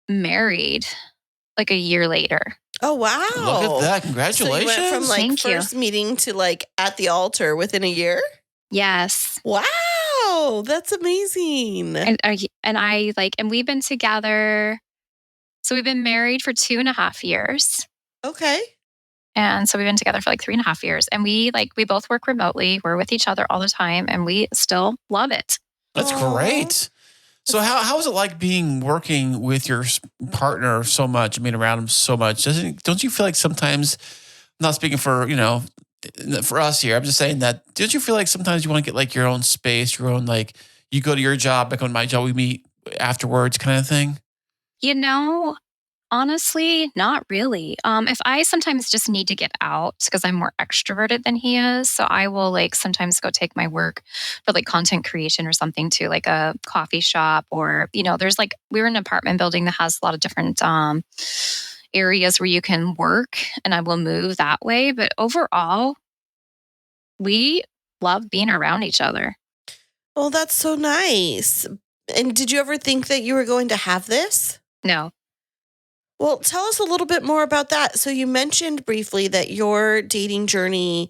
married like a year later. Oh, wow. Look at that. So Congratulations. you went from like Thank you. first meeting to like at the altar within a year? Yes. Wow. That's amazing. And we've been together. So we've been married for 2.5 years. Okay. And so we've been together for like 3.5 years. And we both work remotely. We're with each other all the time and we still love it. That's Aw. great. So how is it like working with your partner so much? I mean, around him so much. Don't you feel like sometimes, I'm not speaking for, for us here. I'm just saying that, don't you feel like sometimes you want to get like your own space, your own, like you go to your job, I go to my job, we meet afterwards kind of thing? Honestly, not really. If I sometimes just need to get out because I'm more extroverted than he is, so I will like sometimes go take my work for like content creation or something to like a coffee shop or, there's like, we're in an apartment building that has a lot of different areas where you can work and I will move that way. But overall, we love being around each other. Oh, that's so nice. And did you ever think that you were going to have this? No. Well, tell us a little bit more about that. So you mentioned briefly that your dating journey,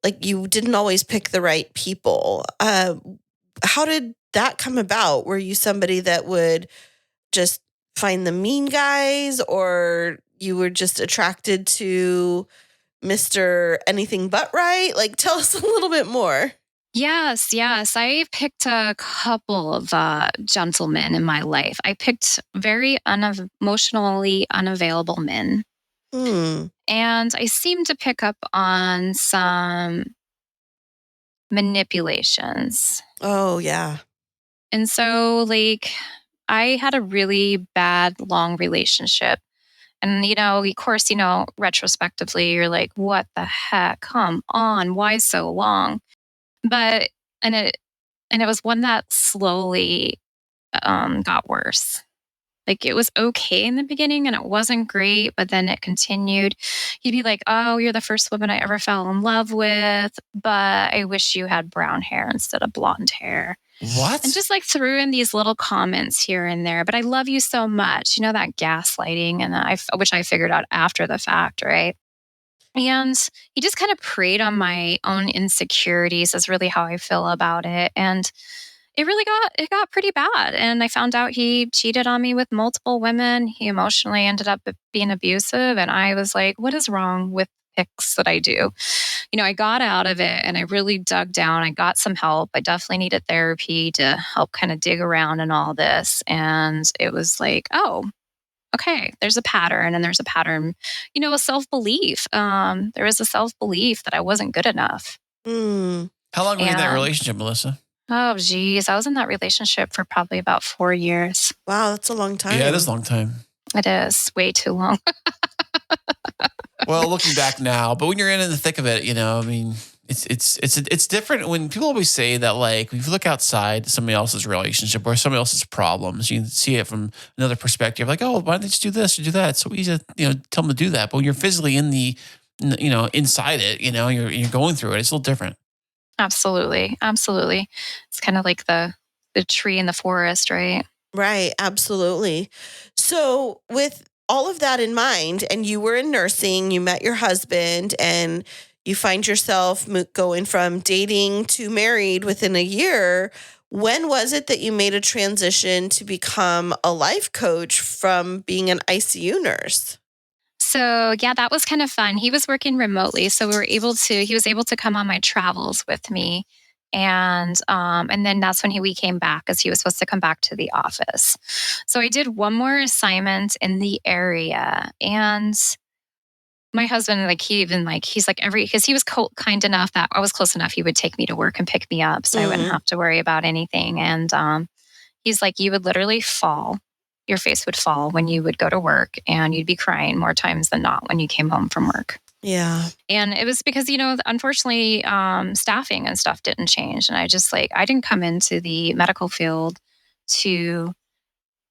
like you didn't always pick the right people. How did that come about? Were you somebody that would just find the mean guys, or you were just attracted to Mr. Anything But Right? Like, tell us a little bit more. Yes. I picked a couple of gentlemen in my life. I picked very emotionally unavailable men. Hmm. And I seemed to pick up on some manipulations. Oh, yeah. And so, like, I had a really bad, long relationship. And, of course, retrospectively, you're like, what the heck? Come on. Why so long? But it was one that slowly got worse. Like it was okay in the beginning and it wasn't great, but then it continued. He'd be like, "Oh, you're the first woman I ever fell in love with, but I wish you had brown hair instead of blonde hair." What? And just like threw in these little comments here and there. But I love you so much, that gaslighting, and which I figured out after the fact, right? And he just kind of preyed on my own insecurities is really how I feel about it. And it got pretty bad. And I found out he cheated on me with multiple women. He emotionally ended up being abusive. And I was like, what is wrong with picks that I do? I got out of it and I really dug down. I got some help. I definitely needed therapy to help kind of dig around in all this. And it was like, oh, okay, there's a pattern and there's a pattern, a self-belief. There was a self-belief that I wasn't good enough. Hmm. How long were you in that relationship, Melissa? Oh, geez. I was in that relationship for probably about 4 years. Wow, that's a long time. Yeah, it is a long time. It is way too long. Well, looking back now, but when you're in the thick of it, I mean, it's different when people always say that, like, if you look outside somebody else's relationship or somebody else's problems, you can see it from another perspective. Like, oh, why don't they just do this or do that? It's so easy to, tell them to do that. But when you're physically inside it, you're going through it, it's a little different. Absolutely. It's kind of like the tree in the forest, right? Right. Absolutely. So with all of that in mind, and you were in nursing, you met your husband, and you find yourself going from dating to married within a year. When was it that you made a transition to become a life coach from being an ICU nurse? So yeah, that was kind of fun. He was working remotely, so he was able to come on my travels with me. And then that's when we came back, as he was supposed to come back to the office. So I did one more assignment in the area, and my husband, like, he even like, he's like because he was kind enough that I was close enough. He would take me to work and pick me up. So I wouldn't have to worry about anything. And he's like, you would literally fall. Your face would fall when you would go to work and you'd be crying more times than not when you came home from work. Yeah. And it was because, unfortunately, staffing and stuff didn't change. And I just I didn't come into the medical field to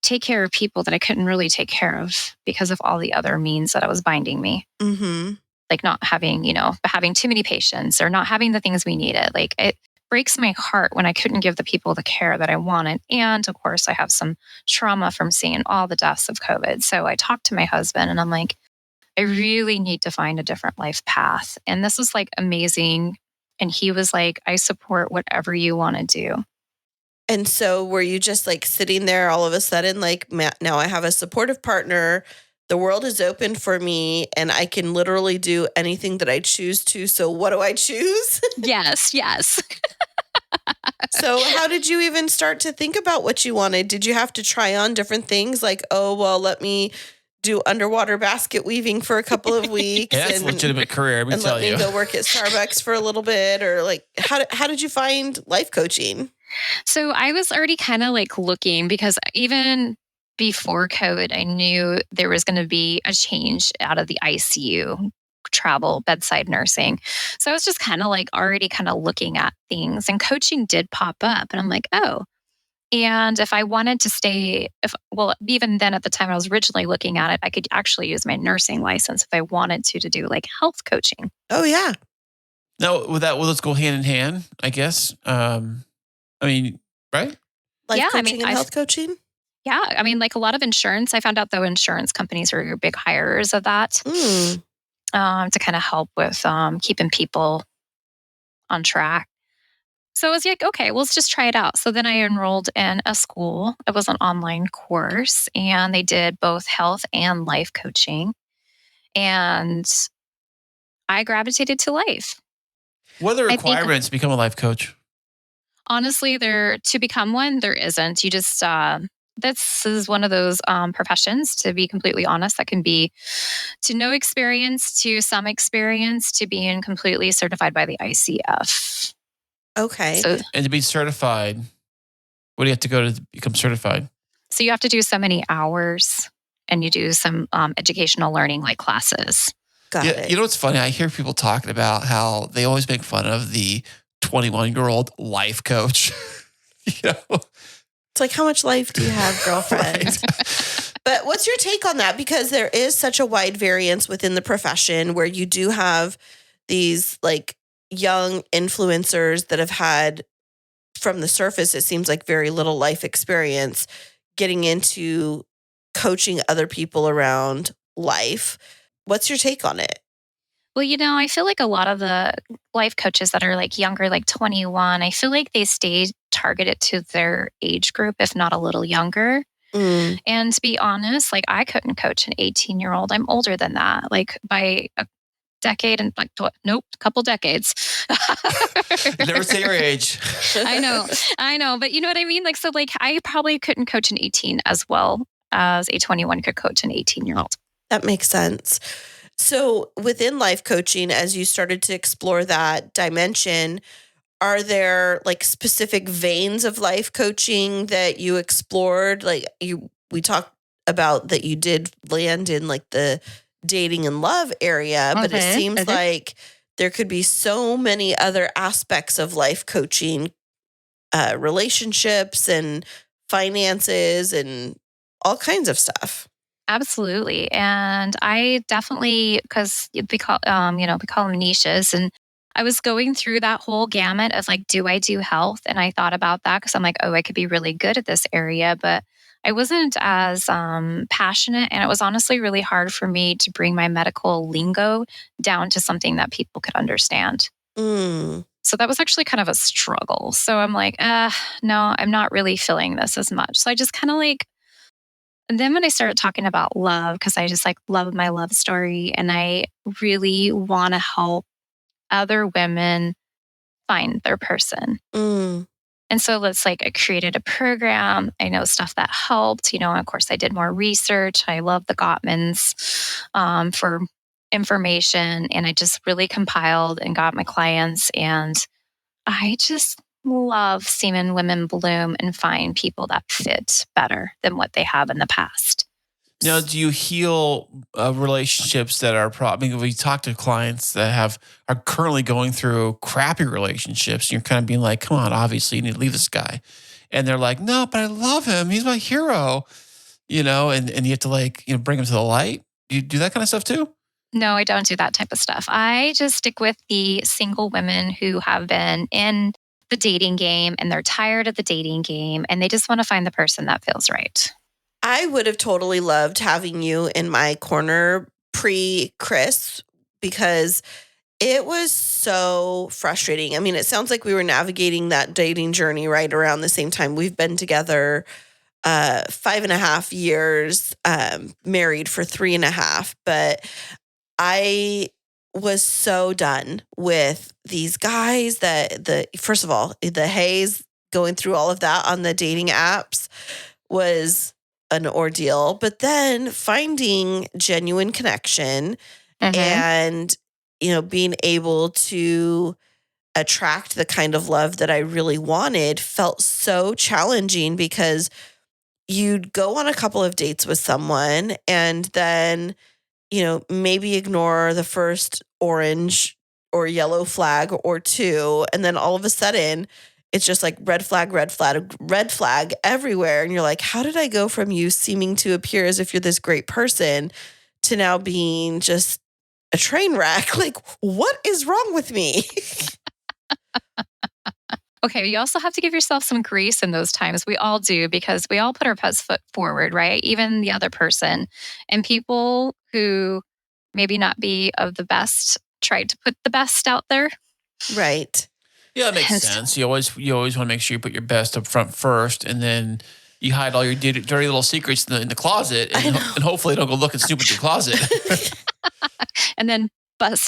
take care of people that I couldn't really take care of because of all the other means that I was binding me. Mm-hmm. Like not having, having too many patients or not having the things we needed. Like it breaks my heart when I couldn't give the people the care that I wanted. And of course, I have some trauma from seeing all the deaths of COVID. So I talked to my husband and I'm like, I really need to find a different life path. And this was amazing. And he was like, I support whatever you want to do. And so were you just sitting there all of a sudden, now I have a supportive partner, the world is open for me and I can literally do anything that I choose to. So what do I choose? Yes. So how did you even start to think about what you wanted? Did you have to try on different things let me do underwater basket weaving for a couple of weeks? Yeah, that's a legitimate career, let me tell you. Let me go work at Starbucks for a little bit? Or how did you find life coaching? So I was already kind of looking because even before COVID, I knew there was going to be a change out of the ICU travel bedside nursing. So I was just kind of already kind of looking at things and coaching did pop up and I'm like, oh, and if I wanted to stay, even then at the time I was originally looking at it, I could actually use my nursing license if I wanted to do health coaching. Oh yeah. No, will those go hand in hand, I guess? Right? Life coaching and health coaching? Yeah. I mean, a lot of insurance, I found out though insurance companies are big hirers of that to kind of help with keeping people on track. So I was like, okay, well, let's just try it out. So then I enrolled in a school. It was an online course and they did both health and life coaching. And I gravitated to life. What are the requirements to become a life coach? Honestly, to become one, there isn't. You just, this is one of those professions, to be completely honest, that can be to no experience, to some experience, to being completely certified by the ICF. Okay. And to be certified, what do you have to go to become certified? So you have to do so many hours and you do some educational learning classes. Got it. You know what's funny? I hear people talking about how they always make fun of the 21-year-old life coach. It's how much life do you have, girlfriend? Right. But what's your take on that? Because there is such a wide variance within the profession where you do have these young influencers that have had, from the surface, it seems very little life experience getting into coaching other people around life. What's your take on it? Well, I feel a lot of the life coaches that are younger, 21, I feel they stay targeted to their age group, if not a little younger. And to be honest, I couldn't coach an 18-year-old. I'm older than that, by a decade and nope, a couple decades. Never say your age. I know. But you know what I mean? I probably couldn't coach an 18 as well as a 21 could coach an 18-year-old. That makes sense. So within life coaching, as you started to explore that dimension, are there specific veins of life coaching that you explored? We talked about that you did land in the dating and love area, but it seems like there could be so many other aspects of life coaching, relationships and finances and all kinds of stuff. Absolutely. And I definitely, because we call them niches. And I was going through that whole gamut of do I do health? And I thought about that because I'm I could be really good at this area, but I wasn't as passionate. And it was honestly really hard for me to bring my medical lingo down to something that people could understand. So that was actually kind of a struggle. So I'm no, I'm not really feeling this as much. So I just kind of and then when I started talking about love, because I just love my love story and I really want to help other women find their person. And so I created a program. I know stuff that helped, and of course I did more research. I love the Gottmans for information and I just really compiled and got my clients. And I just love seeing women bloom and find people that fit better than what they have in the past. Now, do you heal relationships that are probably, we talk to clients that are currently going through crappy relationships, and you're kind of being like, come on, obviously you need to leave this guy. And they're like, no, but I love him. He's my hero, and you have to bring him to the light. Do you do that kind of stuff too? No, I don't do that type of stuff. I just stick with the single women who have been in the dating game and they're tired of the dating game and they just want to find the person that feels right. I would have totally loved having you in my corner pre-Kris because it was so frustrating. I mean, it sounds like we were navigating that dating journey right around the same time. We've been together 5.5 years, married for 3.5, but I was so done with these guys first of all, the haze going through all of that on the dating apps was an ordeal, but then finding genuine connection and, being able to attract the kind of love that I really wanted felt so challenging because you'd go on a couple of dates with someone and then, maybe ignore the first orange or yellow flag or two. And then all of a sudden it's just like red flag everywhere. And you're like, how did I go from you seeming to appear as if you're this great person to now being just a train wreck? Like, what is wrong with me? Okay, you also have to give yourself some grace in those times. We all do because we all put our best foot forward, right? Even the other person. And people who maybe not be of the best tried to put the best out there. Right. Yeah, that makes sense. You always want to make sure you put your best up front first, and then you hide all your dirty little secrets in the closet, and hopefully don't go look and snoop at your closet. And then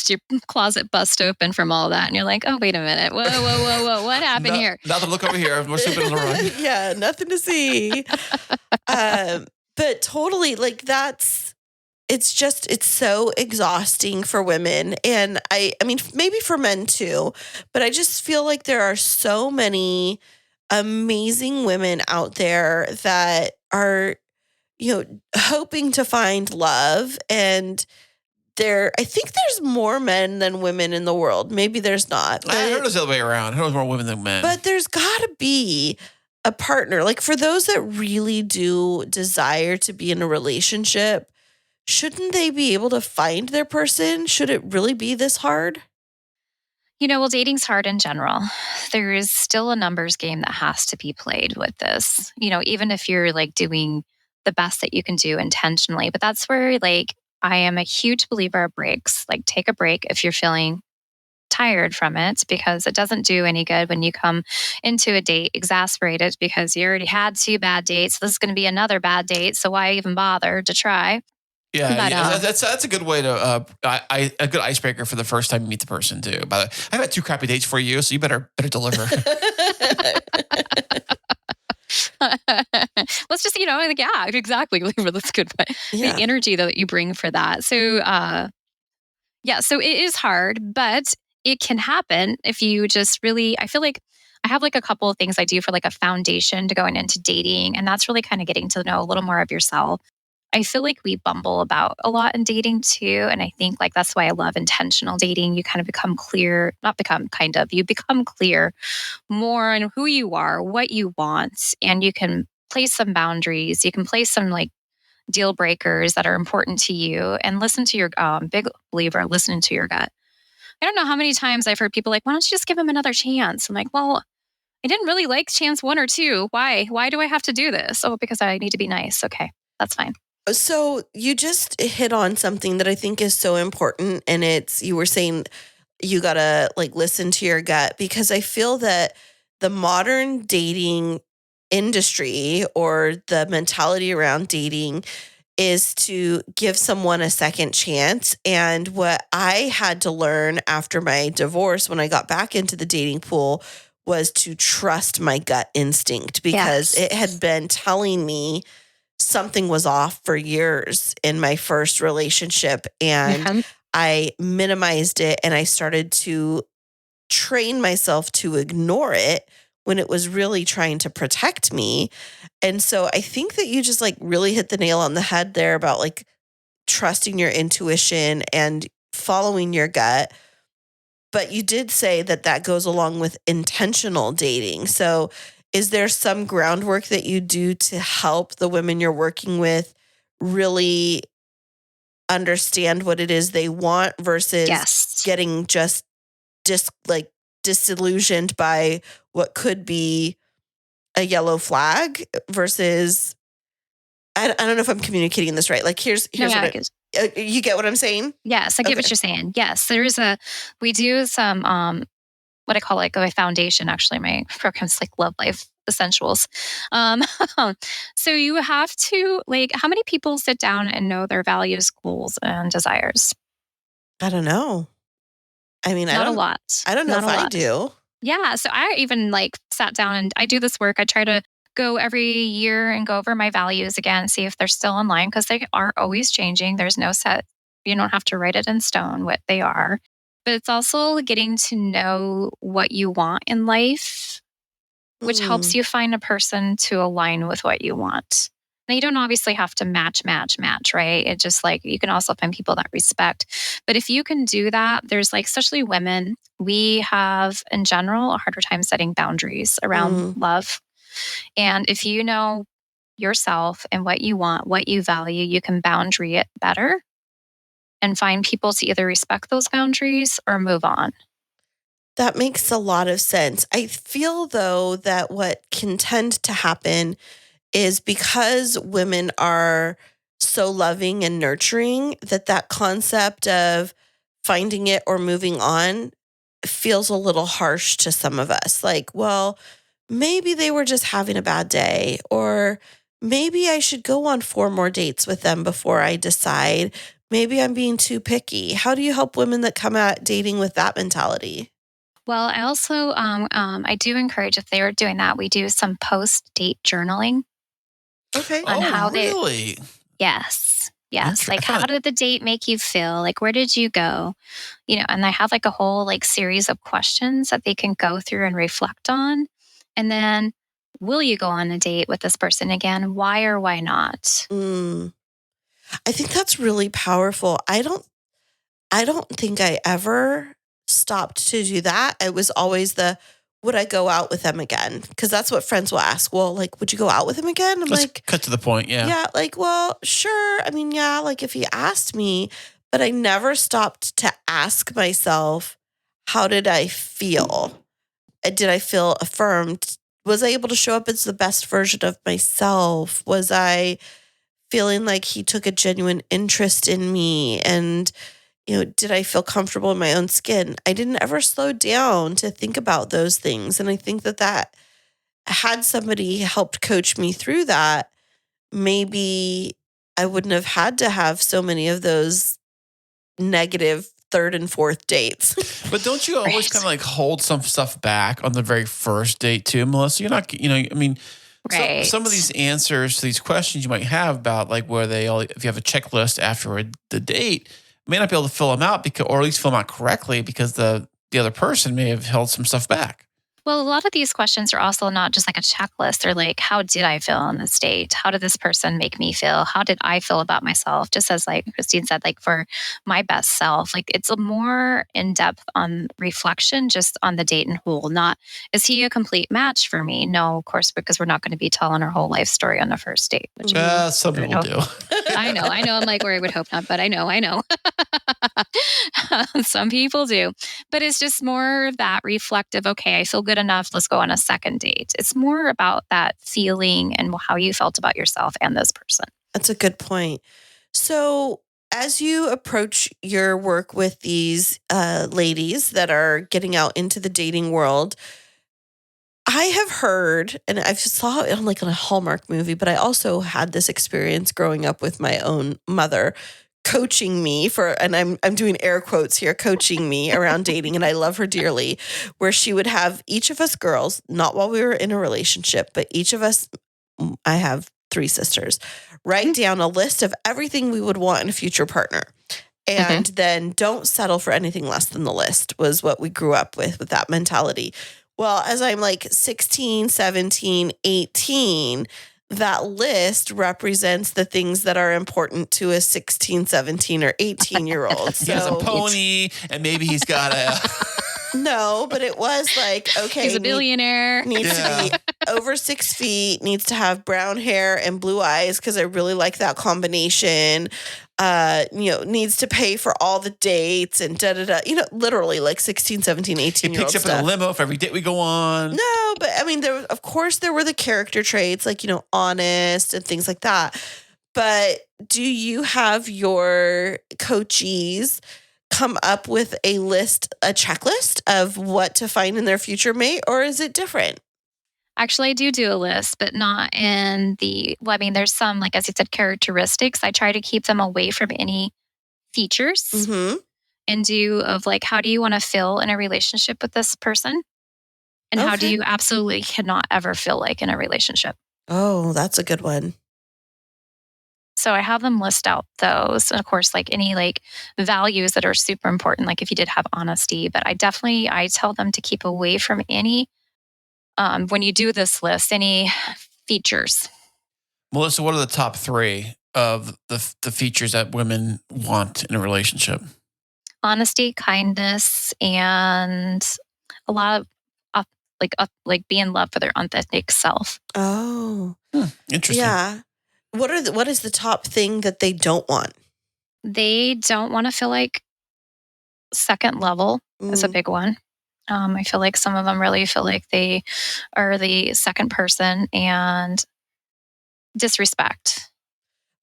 your closet bust open from all that. And you're like, oh, wait a minute. Whoa. What happened here? Nothing, look over here. We're snooping on the run. Yeah, nothing to see. But totally, it's so exhausting for women. And I mean, maybe for men too, but I just feel like there are so many amazing women out there that are, hoping to find love. And I think there's more men than women in the world. Maybe there's not. I heard it was the other way around. I heard it was more women than men. But there's got to be a partner. Like for those that really do desire to be in a relationship, shouldn't they be able to find their person? Should it really be this hard? Well, dating's hard in general. There is still a numbers game that has to be played with this, even if you're doing the best that you can do intentionally. But that's where I am a huge believer of breaks. Take a break if you're feeling tired from it, because it doesn't do any good when you come into a date exasperated because you already had 2 bad dates. This is going to be another bad date. So why even bother to try? Yeah, that's a good way to a good icebreaker for the first time you meet the person too. By the way, I've had 2 crappy dates for you, so you better deliver. Let's just yeah, exactly. That's good. But the energy that you bring for that. So so it is hard, but it can happen if you just really. I feel like I have a couple of things I do for a foundation to going into dating, and that's really kind of getting to know a little more of yourself. I feel like we bumble about a lot in dating too. And I think that's why I love intentional dating. You kind of become clear, you become clear more on who you are, what you want, and you can place some boundaries. You can place some deal breakers that are important to you and listen to your big believer, listening to your gut. I don't know how many times I've heard people why don't you just give him another chance? I'm like, well, I didn't really like chance 1 or 2. Why? Why do I have to do this? Oh, because I need to be nice. Okay, that's fine. So you just hit on something that I think is so important. And you were saying you got to listen to your gut, because I feel that the modern dating industry or the mentality around dating is to give someone a second chance. And what I had to learn after my divorce, when I got back into the dating pool, was to trust my gut instinct, because it had been telling me something was off for years in my first relationship. And I minimized it and I started to train myself to ignore it when it was really trying to protect me. And so I think that you just like really hit the nail on the head there about like trusting your intuition and following your gut. But you did say that that goes along with intentional dating. So is there some groundwork that you do to help the women you're working with really understand what it is they want versus Yes. getting just disillusioned by what could be a yellow flag versus I don't know if I'm communicating this right. Like here's No, what yeah, you get what I'm saying? yes, I get Okay. what you're saying. Yes, we do some, what I call like a foundation. Actually, my program's like Love Life Essentials. Um, so you have to like, how many people sit down and know their values, goals, and desires? I don't know. I mean, Not a lot. I don't know Not if a I lot. do. Yeah. So I even like sat down and I do this work. I try to go every year and go over my values again, see if they're still in line because they are always changing. There's no set, you don't have to write it in stone what they are. But it's also getting to know what you want in life, which helps Mm. you find a person to align with what you want. Now, you don't obviously have to match, right? It just like you can also find people that respect. But if you can do that, there's like, especially women, we have in general a harder time setting boundaries around Mm. love. And if you know yourself and what you want, what you value, you can boundary it better and find people to either respect those boundaries or move on. That makes a lot of sense. I feel though that what can tend to happen is because women are so loving and nurturing that concept of finding it or moving on feels a little harsh to some of us. Like, well, maybe they were just having a bad day, or maybe I should go on 4 more dates with them before I decide. Maybe I'm being too picky. How do you help women that come at dating with that mentality? Well, I also I do encourage if they are doing that, we do some post date journaling Okay. on how Oh, really? yes, I like how found did the date make you feel? Like where did you go? You know, and I have like a whole like series of questions that they can go through and reflect on, and then will you go on a date with this person again? Why or why not? Mm, I think that's really powerful. I don't think I ever stopped to do that. It was always would I go out with them again? Because that's what friends will ask. Well, like, would you go out with him again? I'm let's like, cut to the point. Yeah. yeah, like, well, sure. I mean, yeah, like if he asked me, but I never stopped to ask myself, how did I feel? Did I feel affirmed? Was I able to show up as the best version of myself? Was I feeling like he took a genuine interest in me? And, did I feel comfortable in my own skin? I didn't ever slow down to think about those things. And I think that had somebody helped coach me through that, maybe I wouldn't have had to have so many of those negative third and fourth dates. But don't you always Right. kind of like hold some stuff back on the very first date too, Melissa? You're not, I mean, Right. some of these answers to these questions you might have about like where if you have a checklist after the date, may not be able to fill them out or at least fill them out correctly because the other person may have held some stuff back. Well, a lot of these questions are also not just like a checklist. They're like, how did I feel on this date? How did this person make me feel? How did I feel about myself? Just as like Kristine said, like for my best self, like it's a more in depth on reflection, just on the date and whole. Not, is he a complete match for me? No, of course, because we're not going to be telling our whole life story on the first date. Which Some people do. I know. I'm like where I would hope not, but I know. Some people do. But it's just more of that reflective, okay, I feel good enough. Let's go on a second date. It's more about that feeling and how you felt about yourself and this person. That's a good point. So, as you approach your work with these ladies that are getting out into the dating world, I have heard, and I've saw it on like on a Hallmark movie, but I also had this experience growing up with my own mother coaching me and I'm doing air quotes here, coaching me around dating, and I love her dearly, where she would have each of us girls, not while we were in a relationship, but each of us, I have 3 sisters, write down a list of everything we would want in a future partner. and then don't settle for anything less than the list was what we grew up with that mentality. Well, as I'm like 16, 17, 18, that list represents the things that are important to a 16, 17, or 18-year-old. He has a pony, and maybe he's got a... No, but it was like, okay. He's a billionaire. Needs to be over 6 feet, needs to have brown hair and blue eyes because I really like that combination. Needs to pay for all the dates and da-da-da. Literally like 16, 17, 18-year-old He picks up in a limo for every date we go on. No, but I mean, there were the character traits like, honest and things like that. But do you have your coachees come up with a checklist of what to find in their future mate, or is it different? Actually, I do a list, but not in there's some, like, as you said, characteristics. I try to keep them away from any features and how do you want to feel in a relationship with this person? And how do you absolutely cannot ever feel like in a relationship? Oh, that's a good one. So I have them list out those. And of course, like any values that are super important, like if you did have honesty, but I tell them to keep away from any, when you do this list, any features. Melissa, what are the top 3 of the features that women want in a relationship? Honesty, kindness, and a lot of be in love with their authentic self. Oh, interesting. Yeah. What is the top thing that they don't want? They don't want to feel like second level is a big one. I feel like some of them really feel like they are the second person, and disrespect.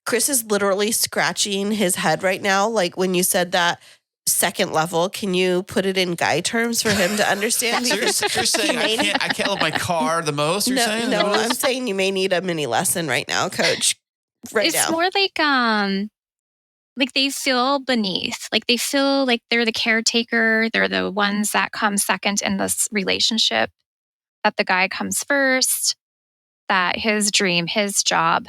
Kris is literally scratching his head right now. Like when you said that second level, can you put it in guy terms for him to understand? So you're saying I can't love my car the most? You're saying? No, I'm saying you may need a mini lesson right now, Coach. It's more like they feel beneath. Like they feel like they're the caretaker. They're the ones that come second in this relationship. That the guy comes first. That his dream, his job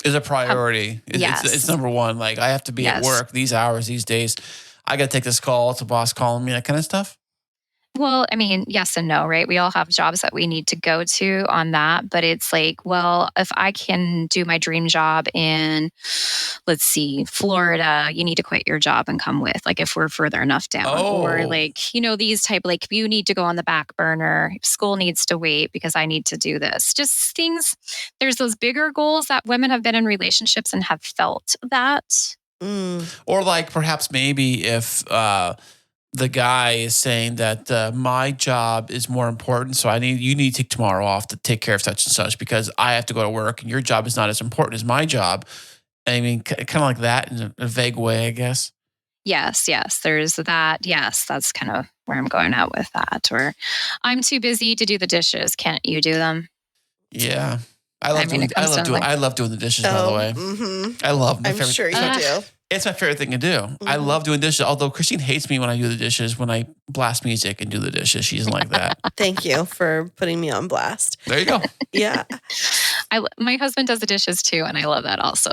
is a priority. Yes. It's number one. Like I have to be at work these hours, these days. I got to take this call. It's a boss calling me, that kind of stuff. Well, I mean, yes and no, right? We all have jobs that we need to go to on that. But it's like, well, if I can do my dream job in, let's see, Florida, you need to quit your job and come with, like if we're further enough down. Or these type, like you need to go on the back burner. School needs to wait because I need to do this. Just things, there's those bigger goals that women have been in relationships and have felt that. Or like perhaps maybe if the guy is saying that my job is more important, so you need to take tomorrow off to take care of such and such because I have to go to work and your job is not as important as my job. I mean, kind of like that in a vague way, I guess. Yes, there's that. Yes, that's kind of where I'm going out with that. Or I'm too busy to do the dishes. Can't you do them? Yeah. I love doing the dishes, by the way. I love my I'm favorite. sure you do. It's my favorite thing to do. I love doing dishes, although Kristine hates me when I do the dishes, when I blast music and do the dishes. She doesn't like that. Thank you for putting me on blast. There you go. Yeah. My husband does the dishes too, and I love that also.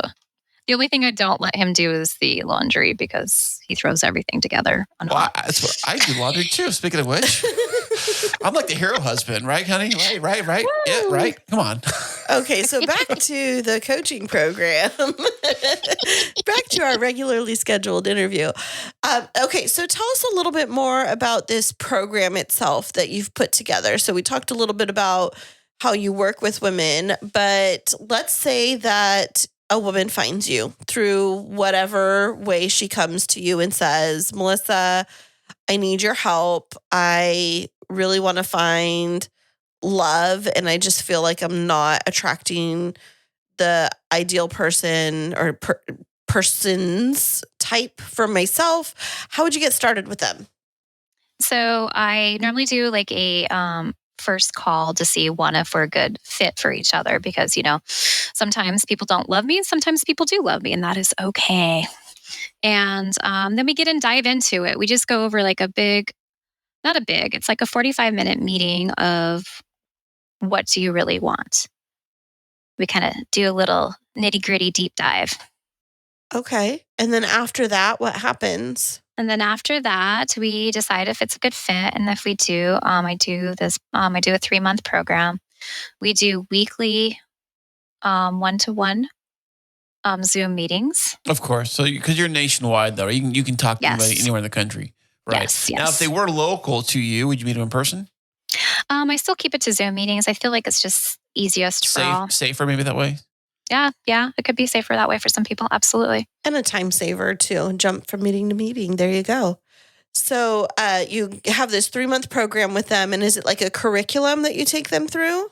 The only thing I don't let him do is the laundry because he throws everything together. I do laundry too, speaking of which. I'm like the hero husband, right, honey? Right. Woo! Yeah, right. Come on. Okay, so back to the coaching program. Back to our regularly scheduled interview. Okay, so tell us a little bit more about this program itself that you've put together. So we talked a little bit about how you work with women, but let's say that a woman finds you through whatever way she comes to you and says, Melissa, I need your help. I really want to find love, and I just feel like I'm not attracting the ideal person or person's type for myself. How would you get started with them? So I normally do like a first call to see if we're a good fit for each other because, sometimes people don't love me and sometimes people do love me, and that is okay. And then we get and dive into it. We just go over like it's like a 45-minute meeting of what do you really want? We kind of do a little nitty-gritty deep dive. Okay. And then after that, what happens? And then after that, we decide if it's a good fit. And if we do, I do a 3-month program. We do weekly one-to-one Zoom meetings. Of course. So because you're nationwide, though, you can talk to anybody Yes. anywhere in the country, right? Yes, Now, if yes. they were local to you, would you meet them in person? I still keep it to Zoom meetings. I feel like it's just easiest for all. Safer, maybe that way. Yeah, it could be safer that way for some people. Absolutely. And a time saver too. Jump from meeting to meeting. There you go. So you have this 3-month program with them. And is it like a curriculum that you take them through?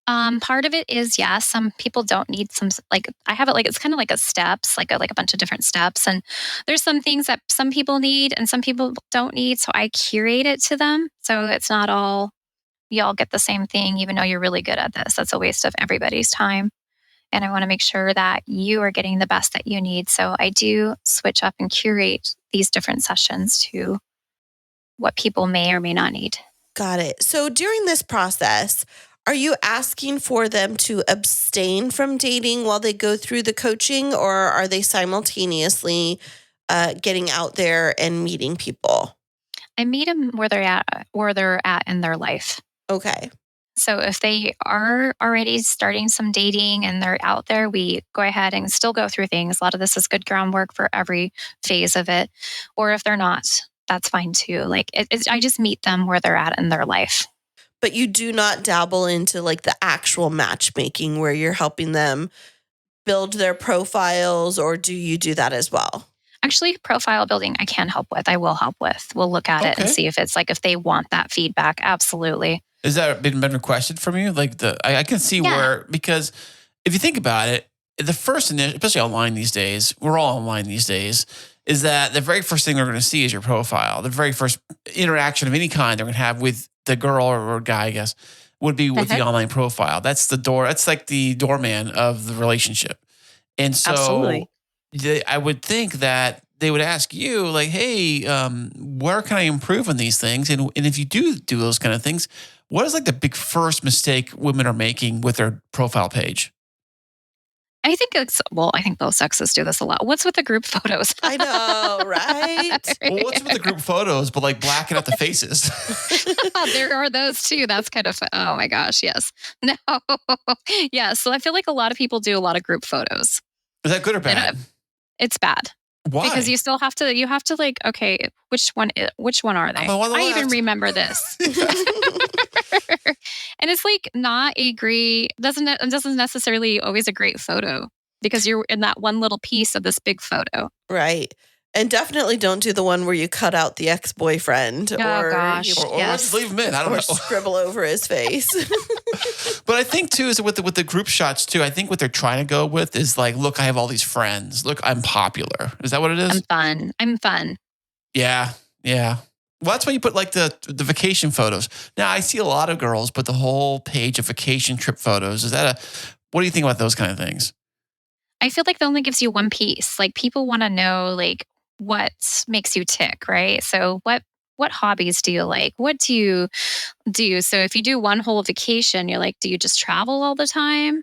Part of it is, yes. Some people don't need some, like, I have it like, it's kind of like a steps, like a bunch of different steps. And there's some things that some people need and some people don't need. So I curate it to them. So it's not all, y'all get the same thing, even though you're really good at this. That's a waste of everybody's time. And I want to make sure that you are getting the best that you need. So I do switch up and curate these different sessions to what people may or may not need. Got it. So during this process, are you asking for them to abstain from dating while they go through the coaching, or are they simultaneously getting out there and meeting people? I meet them where they're at in their life. Okay. So if they are already starting some dating and they're out there, we go ahead and still go through things. A lot of this is good groundwork for every phase of it. Or if they're not, that's fine too. Like I just meet them where they're at in their life. But you do not dabble into like the actual matchmaking where you're helping them build their profiles, or do you do that as well? Actually, profile building, I can help with. I will help with. We'll look at it and see if it's like, if they want that feedback. Absolutely. Has that been requested from you? Like I can see where, because if you think about it, the first, especially online these days, we're all online these days, is that the very first thing they're going to see is your profile. The very first interaction of any kind they're going to have with the girl or guy, I guess, would be with the online profile. That's the door. That's like the doorman of the relationship. And so Absolutely. I would think that they would ask you like, hey, where can I improve on these things? And if you do those kind of things, what is like the big first mistake women are making with their profile page? I think I think both sexes do this a lot. What's with the group photos? I know, right? Well, what's with the group photos, but like blacking out the faces? There are those too. That's kind of, oh my gosh, yes. No. Yeah, so I feel like a lot of people do a lot of group photos. Is that good or bad? It's bad. Why? Because you have to like, okay, which one are they? I even remember this. And it's like not doesn't necessarily always a great photo because you're in that one little piece of this big photo. Right. And definitely don't do the one where you cut out the ex-boyfriend or just leave him in. I don't know. Scribble over his face. But I think too is with the group shots too. I think what they're trying to go with is like, look, I have all these friends. Look, I'm popular. Is that what it is? I'm fun. Yeah. Well, that's why you put like the vacation photos. Now I see a lot of girls put the whole page of vacation trip photos. What do you think about those kind of things? I feel like that only gives you one piece. Like people want to know like what makes you tick, right? So what hobbies do you like? What do you do? So if you do one whole vacation, you're like, do you just travel all the time?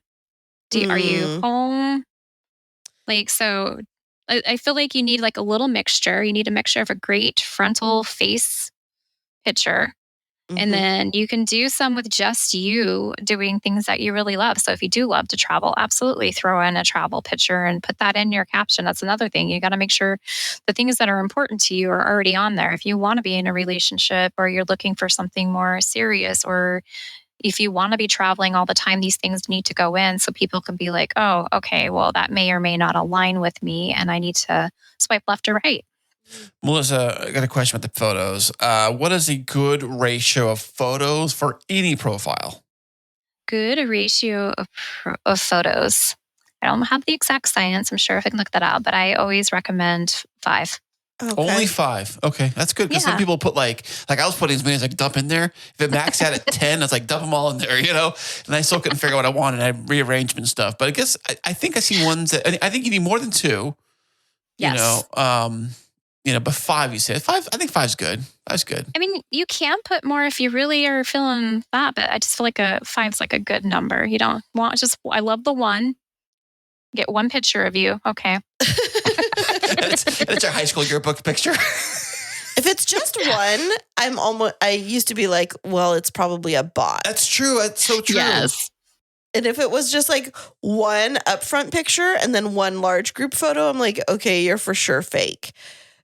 Are you home? Like, so I feel like you need like a little mixture. You need a mixture of a great frontal face picture. And then you can do some with just you doing things that you really love. So if you do love to travel, absolutely throw in a travel picture and put that in your caption. That's another thing. You got to make sure the things that are important to you are already on there. If you want to be in a relationship or you're looking for something more serious, or if you want to be traveling all the time, these things need to go in so people can be like, oh, okay, well, that may or may not align with me and I need to swipe left or right. Melissa, I got a question about the photos. What is a good ratio of photos for any profile? Good ratio of photos. I don't have the exact science. I'm sure if I can look that up, but I always recommend 5. Okay. Only 5. Okay, that's good because some people put like I was putting as many as I could dump in there. If it maxed out at 10, I was like dump them all in there, And I still couldn't figure out what I wanted. I had rearrangement stuff, but I guess I think I see ones that I think you need more than 2. Yes. But 5, you said 5. I think 5's good. 5's good. I mean, you can put more if you really are feeling that, but I just feel like a 5's like a good number. You don't want I love the 1. get one picture of you. Okay. That's our high school yearbook picture. If it's just one, I used to be like, well, it's probably a bot. That's true. That's so true. Yes. And if it was just like one upfront picture and then one large group photo, I'm like, okay, you're for sure fake.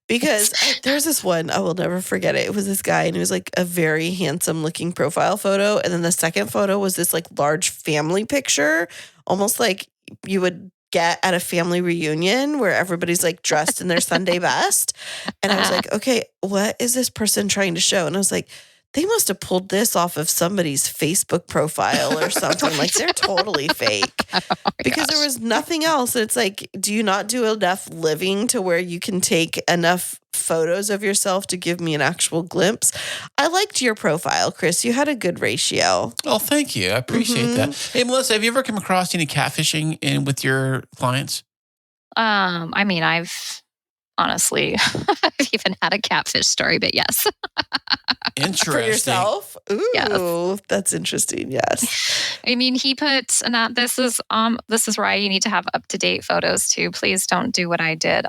Because there's this one, I will never forget it. It was this guy and it was like a very handsome looking profile photo. And then the second photo was this like large family picture, almost like you would get at a family reunion where everybody's like dressed in their Sunday best. And I was like, okay, what is this person trying to show? And I was like, they must have pulled this off of somebody's Facebook profile or something. Like they're totally fake because there was nothing else. It's like, do you not do enough living to where you can take enough photos of yourself to give me an actual glimpse? I liked your profile, Kris. You had a good ratio. Oh, thank you. I appreciate that. Hey, Melissa, have you ever come across any catfishing with your clients? I mean, honestly, I've even had a catfish story, but yes. Interesting. For yourself? Ooh, Yes. That's interesting. Yes. I mean, he put, and this is why you need to have up-to-date photos too. Please don't do what I did.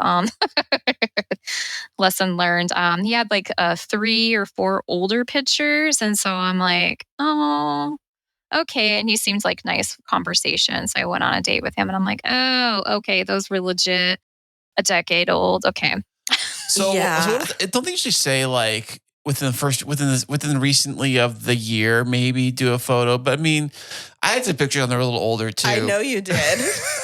Lesson learned. He had like 3 or 4 older pictures, and so I'm like, oh, okay. And he seems like nice conversation. So I went on a date with him, and I'm like, oh, okay, those were legit, a decade old. Okay. So, Yeah. so don't they usually say like within recently of the year, maybe do a photo? But I mean, I had some pictures on there a little older too. I know you did.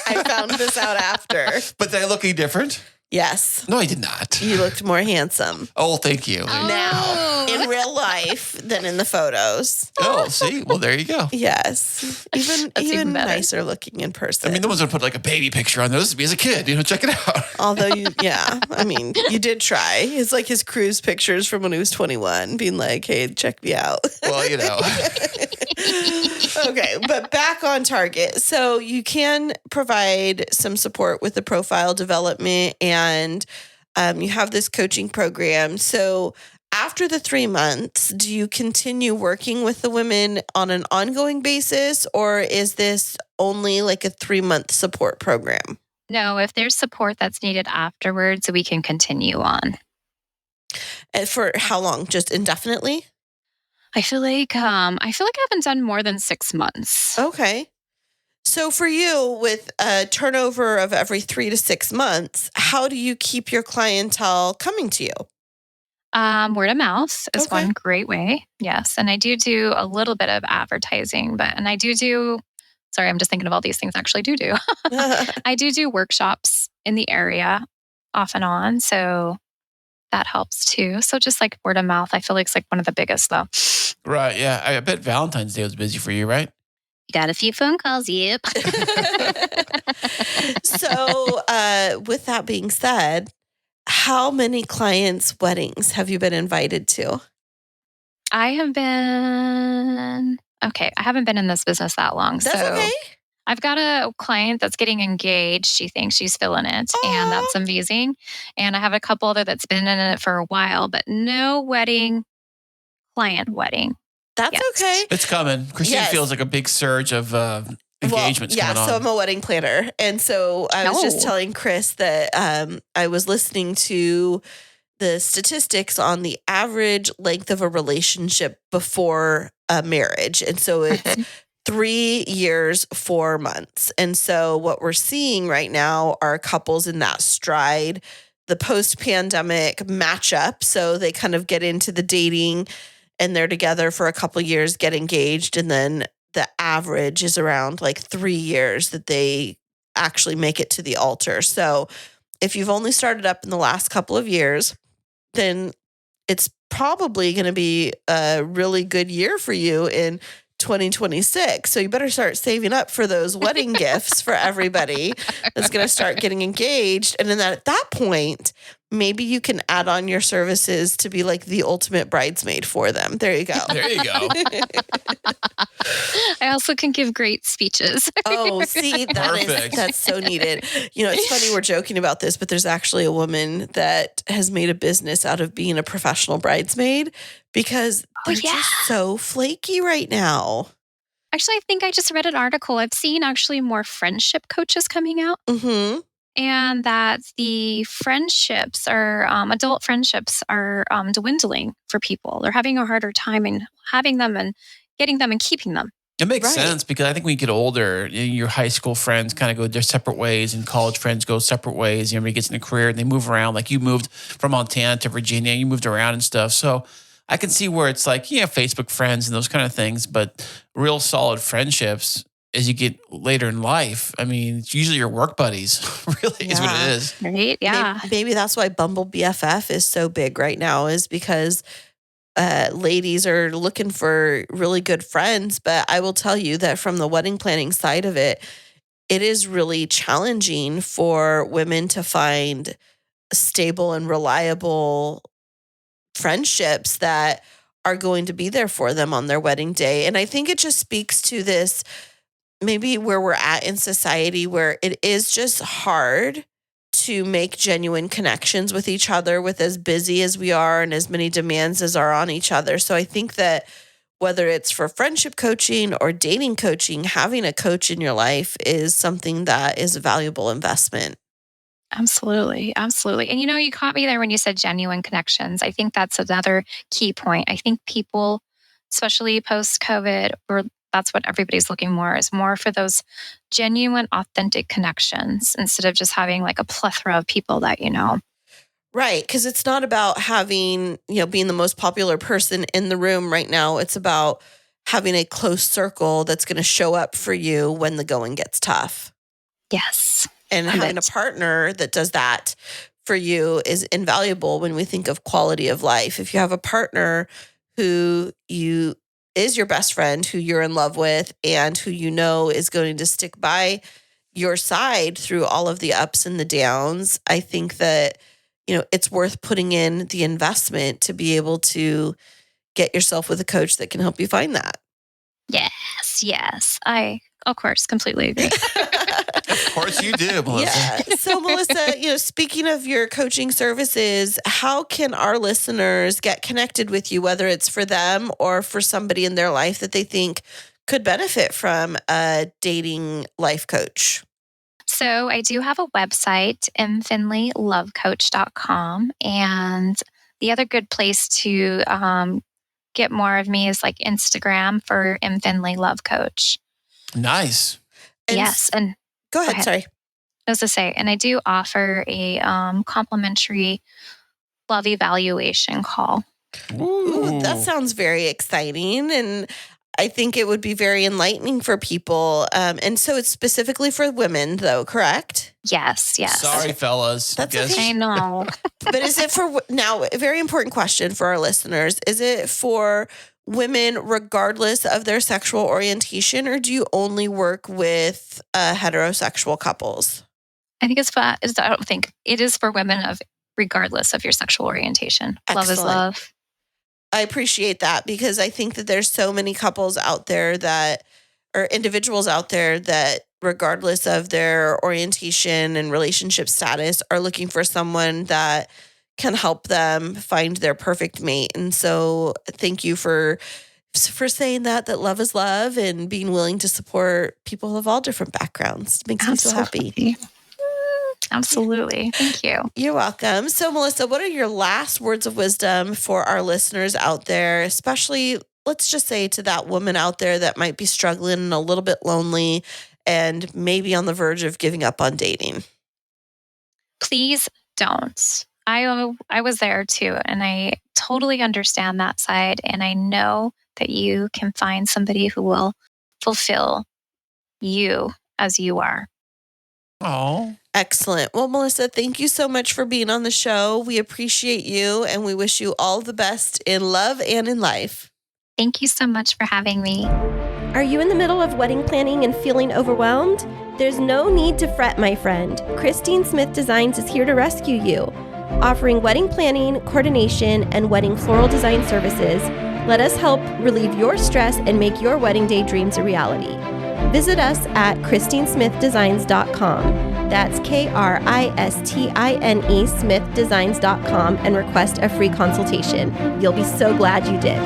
I found this out after. But did I look any different? Yes. No, I did not. You looked more handsome Oh, thank you. now in real life than in the photos. Oh, see? Well, there you go. Yes. Even even better. nicer looking in person. I mean, no one's gonna put like a baby picture on there. This is me as a kid. Check it out. Although you did try. It's like his cruise pictures from when he was 21, being like, hey, check me out. Well, Okay, but back on target. So you can provide some support with the profile development, and you have this coaching program. So after the 3 months, do you continue working with the women on an ongoing basis, or is this only like a 3-month support program? No, if there's support that's needed afterwards, we can continue on. And for how long? Just indefinitely? I feel like I haven't done more than 6 months. Okay. So for you, with a turnover of every 3 to 6 months, how do you keep your clientele coming to you? Word of mouth is Okay. one great way. Yes. And I do a little bit of advertising, and I sorry, I'm just thinking of all these things I actually do. I do workshops in the area off and on. So that helps too. So just like word of mouth, I feel like it's like one of the biggest though. Right. Yeah. I bet Valentine's Day was busy for you, right? Got a few phone calls. Yep. So with that being said, how many clients' weddings have you been invited to? I haven't been in this business that long. That's so okay. I've got a client that's getting engaged. She thinks she's feeling it, Aw. and that's amazing. And I have a couple other that's been in it for a while, but no client wedding. That's Yes. okay. It's coming. Kristine Yes. feels like a big surge of engagements yeah, coming on. so I'm a wedding planner. And so I was just Oh. telling Kris that I was listening to the statistics on the average length of a relationship before a marriage. And so it's 3 years, 4 months. And so what we're seeing right now are couples in that stride, the post-pandemic matchup. So they kind of get into the dating and they're together for a couple years, get engaged, and then the average is around like 3 years that they actually make it to the altar. So if you've only started up in the last couple of years, then it's probably going to be a really good year for you in 2026. So you better start saving up for those wedding gifts for everybody that's going to start getting engaged. And then at that point, maybe you can add on your services to be like the ultimate bridesmaid for them. There you go. There you go. I also can give great speeches. Oh, see, Perfect. that's so needed. It's funny we're joking about this, but there's actually a woman that has made a business out of being a professional bridesmaid because they're yeah. just so flaky right now. Actually, I think I just read an article. I've seen actually more friendship coaches coming out, Mm-hmm. and that the friendships are adult friendships are dwindling for people. They're having a harder time in having them and getting them and keeping them. It makes Right. sense because I think when you get older, your high school friends kind of go their separate ways, and college friends go separate ways. Everybody gets in a career and they move around. Like you moved from Montana to Virginia, you moved around and stuff. So I can see where it's like, Facebook friends and those kind of things, but real solid friendships as you get later in life. I mean, it's usually your work buddies, really, is what Yeah. it is. Right? Yeah. Maybe that's why Bumble BFF is so big right now, is because ladies are looking for really good friends. But I will tell you that from the wedding planning side of it, it is really challenging for women to find stable and reliable friendships that are going to be there for them on their wedding day. And I think it just speaks to this, maybe where we're at in society, where it is just hard to make genuine connections with each other, with as busy as we are and as many demands as are on each other. So I think that whether it's for friendship coaching or dating coaching, having a coach in your life is something that is a valuable investment. Absolutely. Absolutely. And you caught me there when you said genuine connections. I think that's another key point. I think people, especially post COVID, that's what everybody's looking is more for those genuine, authentic connections instead of just having like a plethora of people that you know. Right. Because it's not about having, being the most popular person in the room right now. It's about having a close circle that's going to show up for you when the going gets tough. Yes. And having a partner that does that for you is invaluable when we think of quality of life. If you have a partner who is your best friend, who you're in love with, and who is going to stick by your side through all of the ups and the downs, I think that, it's worth putting in the investment to be able to get yourself with a coach that can help you find that. Yes. I, of course, completely agree. Of course you do, Melissa. Yeah. So Melissa, speaking of your coaching services, how can our listeners get connected with you, whether it's for them or for somebody in their life that they think could benefit from a dating life coach? So I do have a website, mfinleylovecoach.com. And the other good place to get more of me is like Instagram for mfinleylovecoach. Nice. And Yes. And go ahead. Sorry. I was to say, and I do offer a complimentary love evaluation call. Ooh, that sounds very exciting. And I think it would be very enlightening for people. And so it's specifically for women, though, correct? Yes. Sorry, fellas. That's Guess- okay. I know. But is it now, a very important question for our listeners, is it for women regardless of their sexual orientation, or do you only work with heterosexual couples? I think I don't think it is for women regardless of your sexual orientation. Love is Excellent. love. I appreciate that, because I think that there's so many couples out there or individuals out there that, regardless of their orientation and relationship status, are looking for someone that can help them find their perfect mate. And so thank you for saying that love is love and being willing to support people of all different backgrounds. It makes me so happy. Absolutely. Thank you. You're welcome. So, Melissa, what are your last words of wisdom for our listeners out there, especially, let's just say, to that woman out there that might be struggling and a little bit lonely and maybe on the verge of giving up on dating? Please don't. I was there too, and I totally understand that side. And I know that you can find somebody who will fulfill you as you are. Oh, Excellent. Well, Melissa, thank you so much for being on the show. We appreciate you, and we wish you all the best in love and in life. Thank you so much for having me. Are you in the middle of wedding planning and feeling overwhelmed? There's no need to fret, my friend. Kristine Smith Designs is here to rescue you. Offering wedding planning, coordination, and wedding floral design services, let us help relieve your stress and make your wedding day dreams a reality. Visit us at KristineSmithDesigns.com. That's KRISTINE Smithdesigns.com and request a free consultation. You'll be so glad you did.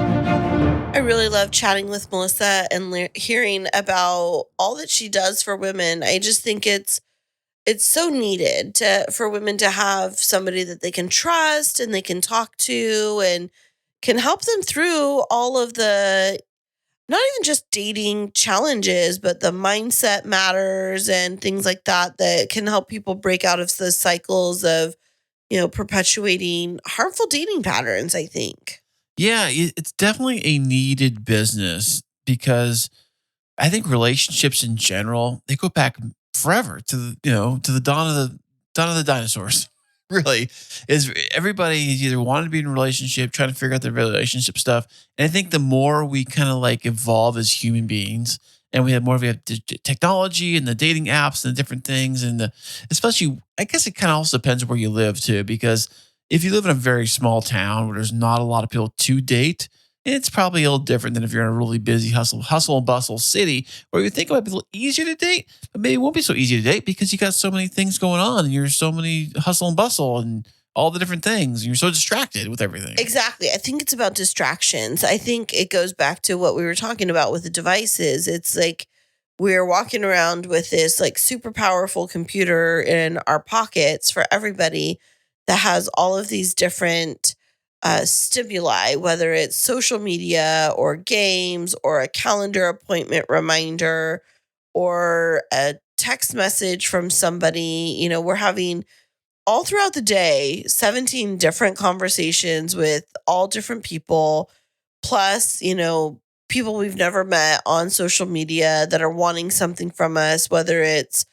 I really love chatting with Melissa and hearing about all that she does for women. I just think it's so needed for women to have somebody that they can trust and they can talk to and can help them through all of the not even just dating challenges, but the mindset matters and things like that that can help people break out of the cycles of, perpetuating harmful dating patterns, I think. Yeah, it's definitely a needed business because I think relationships in general, they go back forever to the dawn of the dinosaurs. Really, is everybody either wanted to be in a relationship, trying to figure out the relationship stuff. And I think the more we kind of like evolve as human beings, and we have technology and the dating apps and the different things, and especially, I guess it kind of also depends where you live too, because if you live in a very small town where there's not a lot of people to date, it's probably a little different than if you're in a really busy hustle and bustle city where you think it might be a little easier to date, but maybe it won't be so easy to date because you got so many things going on and you're so many hustle and bustle and all the different things. And you're so distracted with everything. Exactly. I think it's about distractions. I think it goes back to what we were talking about with the devices. It's like we're walking around with this like super powerful computer in our pockets for everybody that has all of these different stimuli, whether it's social media or games or a calendar appointment reminder or a text message from somebody. We're having all throughout the day 17 different conversations with all different people, plus, people we've never met on social media that are wanting something from us, whether it's,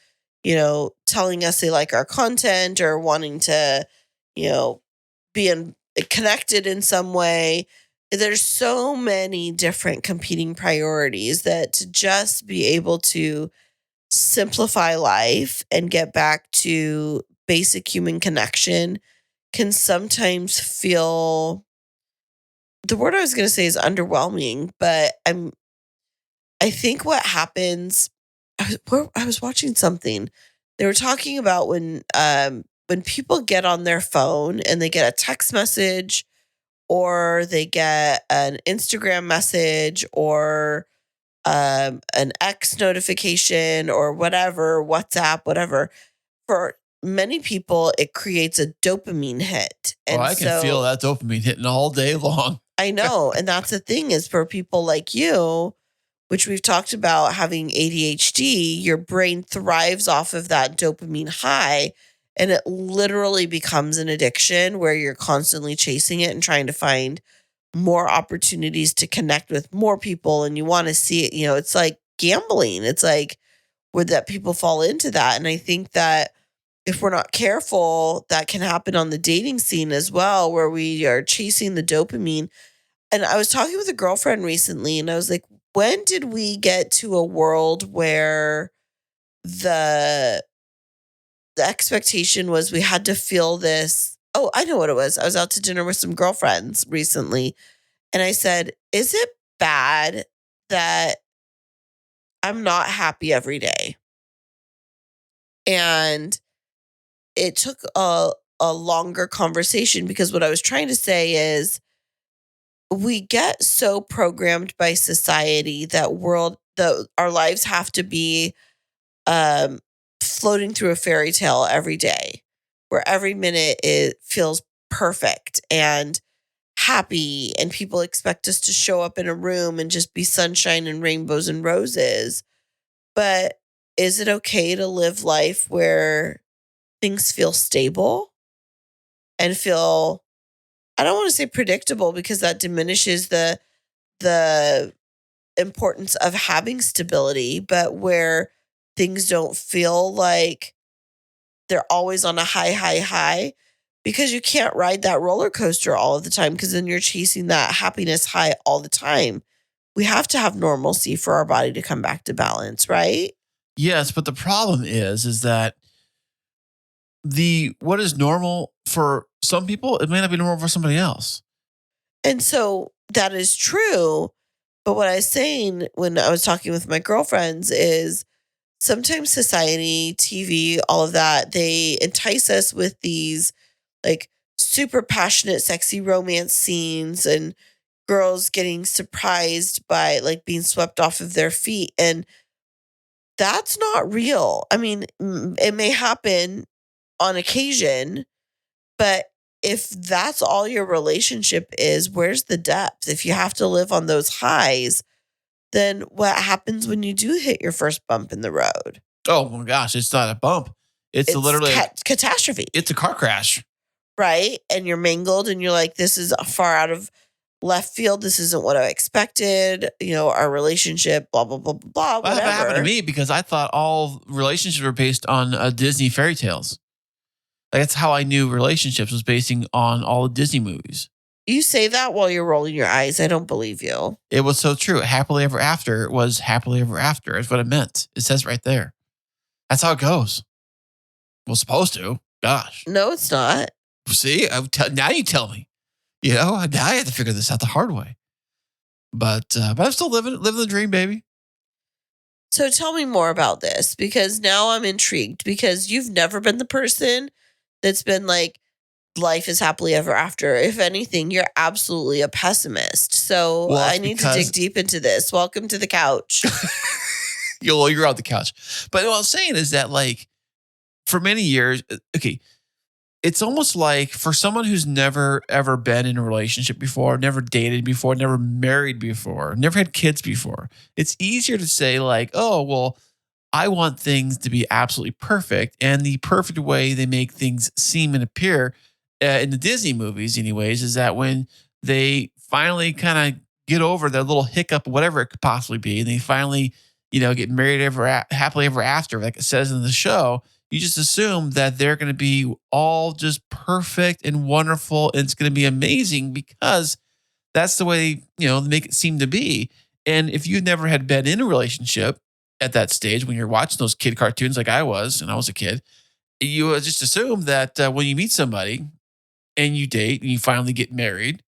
telling us they like our content or wanting to, be connected in some way. There's so many different competing priorities that to just be able to simplify life and get back to basic human connection can sometimes feel, the word I was going to say is underwhelming, but I think what happens, I was watching something. They were talking about when people get on their phone and they get a text message or they get an Instagram message or an X notification or whatever, WhatsApp, whatever. For many people, it creates a dopamine hit. Oh, And I can feel that dopamine hitting all day long. I know. And that's the thing is for people like you, which we've talked about having ADHD, your brain thrives off of that dopamine high. And it literally becomes an addiction where you're constantly chasing it and trying to find more opportunities to connect with more people. And you want to see it, it's like gambling. It's like would that people fall into that. And I think that if we're not careful, that can happen on the dating scene as well, where we are chasing the dopamine. And I was talking with a girlfriend recently and I was like, when did we get to a world where the expectation was we had to feel this? Oh, I know what it was. I was out to dinner with some girlfriends recently. And I said, is it bad that I'm not happy every day? And it took a longer conversation because what I was trying to say is we get so programmed by society that our lives have to be floating through a fairy tale every day, where every minute it feels perfect and happy, and people expect us to show up in a room and just be sunshine and rainbows and roses. But is it okay to live life where things feel stable and feel, I don't want to say predictable because that diminishes the importance of having stability, but where things don't feel like they're always on a high, because you can't ride that roller coaster all of the time because then you're chasing that happiness high all the time. We have to have normalcy for our body to come back to balance, right? Yes, but the problem is that what is normal for some people, it may not be normal for somebody else. And so that is true. But what I was saying when I was talking with my girlfriends is sometimes society, TV, all of that, they entice us with these like super passionate, sexy romance scenes and, girls getting surprised by like being swept off of their feet. And that's not real. I mean, it may happen on occasion, but if that's all your relationship is, where's the depth? If you have to live on those highs, then what happens when you do hit your first bump in the road? Oh my gosh, it's not a bump. It's literally catastrophe. It's a car crash. Right? And you're mangled and you're like, this is far out of left field. This isn't what I expected. Our relationship, blah, blah, blah, blah, Well, whatever. that happened to me because I thought all relationships were based on Disney fairy tales. Like, that's how I knew relationships was basing on all the Disney movies. You say that while you're rolling your eyes. I don't believe you. It was so true. Happily ever after was happily ever after. Is what it meant. It says right there. That's how it goes. Well, supposed to. Gosh. No, it's not. See, now you tell me. Now I have to figure this out the hard way. But I'm still living the dream, baby. So tell me more about this, because now I'm intrigued, because you've never been the person that's been like, life is happily ever after. If anything, you're absolutely a pessimist. So Well, I need to dig deep into this. Welcome to the couch. You're on the couch. But what I'm saying is that, like, for many years, okay, it's almost like for someone who's never ever been in a relationship before, never dated before, never married before, never had kids before, it's easier to say like, oh, well, I want things to be absolutely perfect. And the perfect way they make things seem and appear in the Disney movies anyways, is that when they finally kind of get over their little hiccup, whatever it could possibly be, and they finally, get married happily ever after, like it says in the show, you just assume that they're going to be all just perfect and wonderful. And it's going to be amazing because that's the way, they make it seem to be. And if you never had been in a relationship at that stage, when you're watching those kid cartoons like I was, and I was a kid, you just assume that when you meet somebody and you date and you finally get married,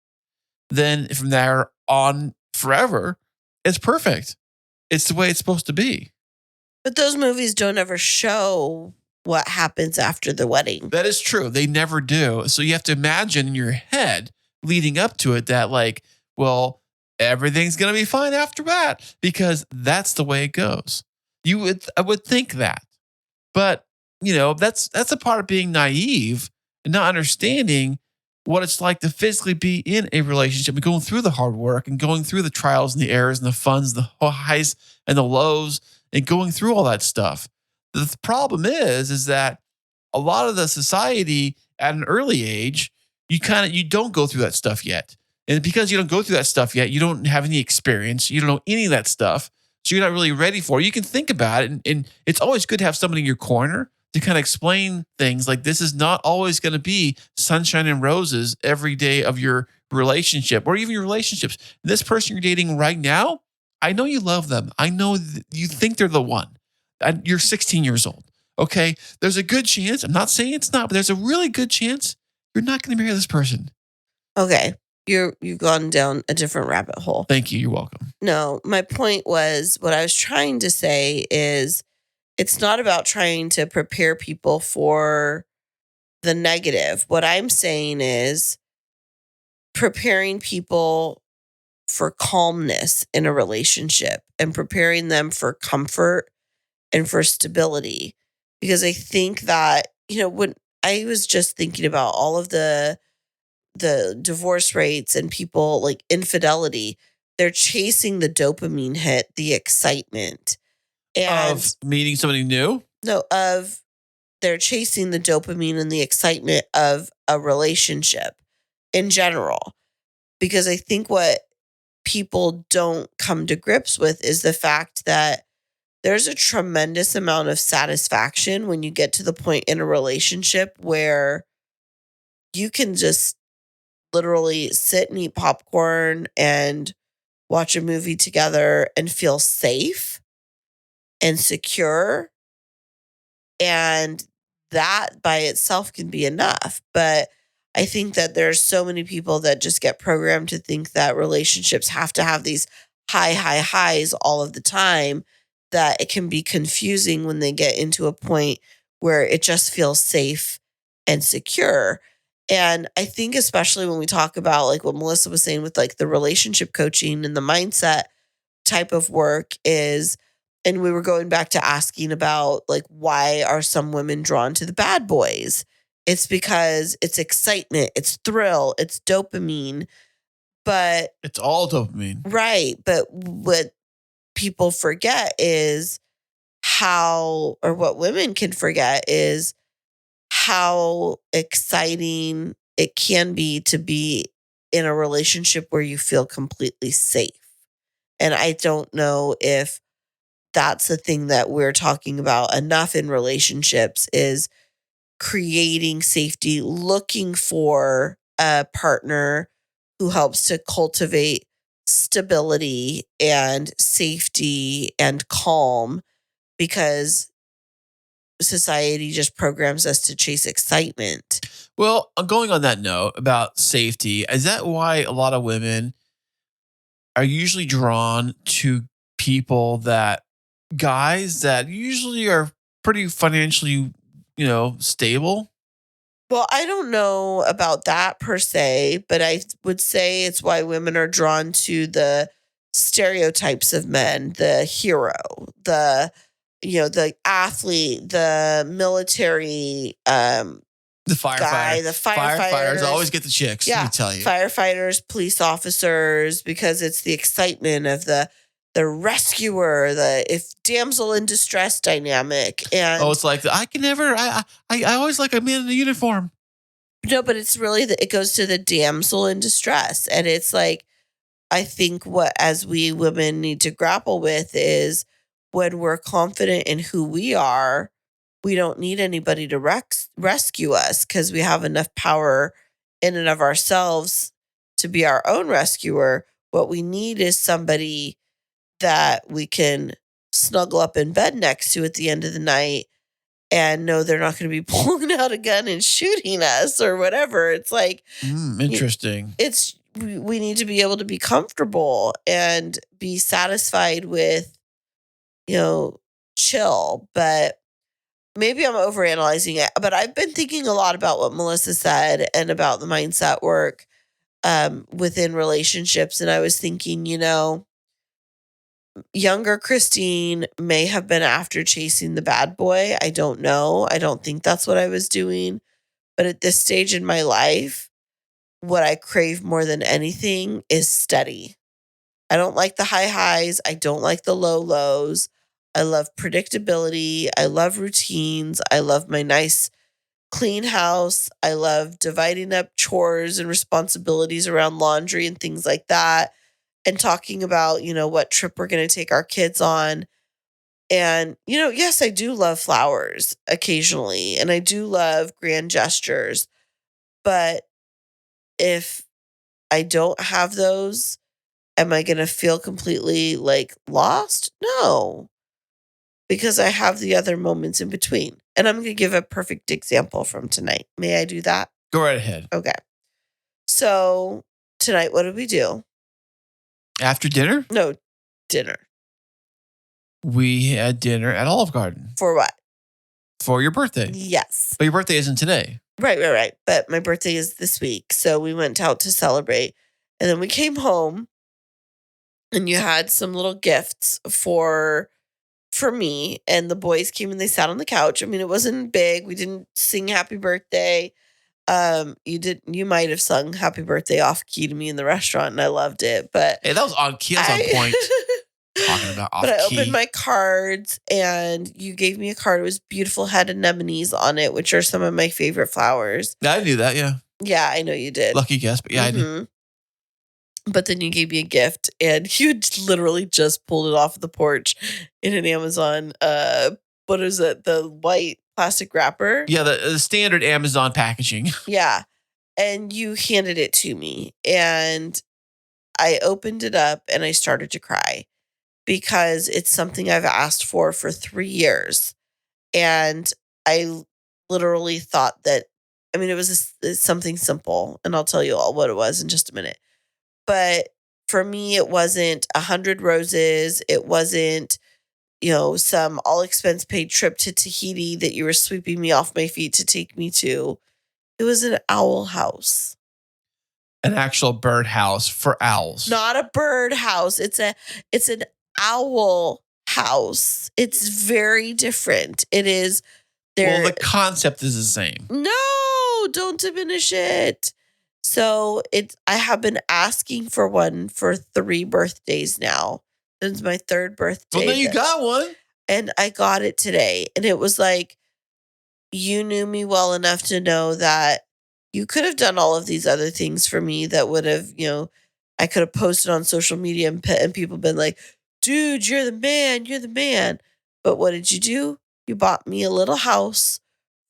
then from there on forever, it's perfect. It's the way it's supposed to be. But those movies don't ever show what happens after the wedding. That is true. They never do. So you have to imagine in your head leading up to it that, like, well, everything's going to be fine after that because that's the way it goes. I would think that. But, that's a part of being naive and not understanding what it's like to physically be in a relationship and going through the hard work and going through the trials and the errors and the funs, the highs and the lows, and going through all that stuff. The problem is that a lot of the society at an early age, you don't go through that stuff yet. And because you don't go through that stuff yet, you don't have any experience. You don't know any of that stuff. So you're not really ready for it. You can think about it. And it's always good to have somebody in your corner to kind of explain things like this is not always going to be sunshine and roses every day of your relationship or even your relationships. This person you're dating right now, I know you love them. I know you think they're the one. You're 16 years old. Okay. There's a good chance. I'm not saying it's not, but there's a really good chance you're not going to marry this person. Okay. You've gone down a different rabbit hole. Thank you. You're welcome. No, my point was, what I was trying to say is it's not about trying to prepare people for the negative. What I'm saying is preparing people for calmness in a relationship and preparing them for comfort and for stability. Because I think that, when I was just thinking about all of the divorce rates and people like infidelity, they're chasing the dopamine hit, the excitement. And of meeting somebody new? No, they're chasing the dopamine and the excitement of a relationship in general. Because I think what people don't come to grips with is the fact that there's a tremendous amount of satisfaction when you get to the point in a relationship where you can just literally sit and eat popcorn and watch a movie together and feel safe and secure. And that by itself can be enough. But I think that there's so many people that just get programmed to think that relationships have to have these high highs all of the time, that it can be confusing when they get into a point where it just feels safe and secure. And I think especially when we talk about like what Melissa was saying with like the relationship coaching and the mindset type of work is, and we were going back to asking about like why are some women drawn to the bad boys? It's because it's excitement, it's thrill, it's dopamine. But It's all dopamine. right, but what people forget is how, or what women can forget is how exciting it can be to be in a relationship where you feel completely safe. And I don't know if that's the thing that we're talking about enough in relationships is creating safety, looking for a partner who helps to cultivate stability and safety and calm, because society just programs us to chase excitement. Well, going on that note about safety, is that why a lot of women are usually drawn to guys that usually are pretty financially, stable? Well, I don't know about that per se, but I would say it's why women are drawn to the stereotypes of men, the hero, the athlete, the military The firefighter. guy, the firefighters. Always get the chicks, let Yeah, me tell you. firefighters, police officers, because it's the excitement of the rescuer, the if damsel in distress dynamic. And It's like, I always like a man in a uniform. no, but it's really it goes to the damsel in distress. And it's like, I think what as we women need to grapple with is when we're confident in who we are, we don't need anybody to rescue us because we have enough power in and of ourselves to be our own rescuer. What we need is somebody that we can snuggle up in bed next to at the end of the night and know they're not going to be pulling out a gun and shooting us or whatever. It's like, Interesting. we need to be able to be comfortable and be satisfied with, chill. But maybe I'm overanalyzing it. But I've been thinking a lot about what Melissa said and about the mindset work within relationships. And I was thinking, younger Kristine may have been after chasing the bad boy. I don't know. I don't think that's what I was doing. But at this stage in my life, what I crave more than anything is steady. I don't like the high highs. I don't like the low lows. I love predictability. I love routines. I love my nice, clean house. I love dividing up chores and responsibilities around laundry and things like that. And talking about, what trip we're going to take our kids on. And, yes, I do love flowers occasionally. And I do love grand gestures. But if I don't have those, am I going to feel completely like lost? No, because I have the other moments in between. And I'm going to give a perfect example from tonight. May I do that? Go right ahead. Okay. So tonight, what did we do? After dinner, No, dinner. we had dinner at Olive Garden For what? for your birthday. Yes. But your birthday isn't today. Right. But my birthday is this week. So we went out to celebrate. And then we came home and you had some little gifts for me. And the boys came and they sat on the couch. I mean, it wasn't big. We didn't sing happy birthday. You might have sung happy birthday off key to me in the restaurant and I loved it. But Hey, that was on key. That was on point. Talking about off But I key. opened my cards and you gave me a card. It was beautiful, had anemones on it, which are some of my favorite flowers. I knew that, yeah. Yeah, I know you did. Lucky guess, but yeah, I did. Mhm. But then you gave me a gift and you literally just pulled it off the porch in an Amazon, what is it? The white plastic wrapper? Yeah, the standard Amazon packaging. Yeah. And you handed it to me and I opened it up and I started to cry because it's something I've asked for 3 years. And I literally thought that, I mean, it was something simple and I'll tell you all what it was in just a minute. But for me, it wasn't 100 roses. It wasn't, some all expense paid trip to Tahiti that you were sweeping me off my feet to take me to. It was an owl house. An actual bird house for owls. Not a bird house. It's an owl house. It's very different. It is there. Well, the concept is the same. No, don't diminish it. So I have been asking for one for 3 birthdays now. It's my 3rd birthday. Well, then you got one. And I got it today. And it was like, you knew me well enough to know that you could have done all of these other things for me that would have, I could have posted on social media and people been like, dude, you're the man. You're the man. But what did you do? You bought me a little house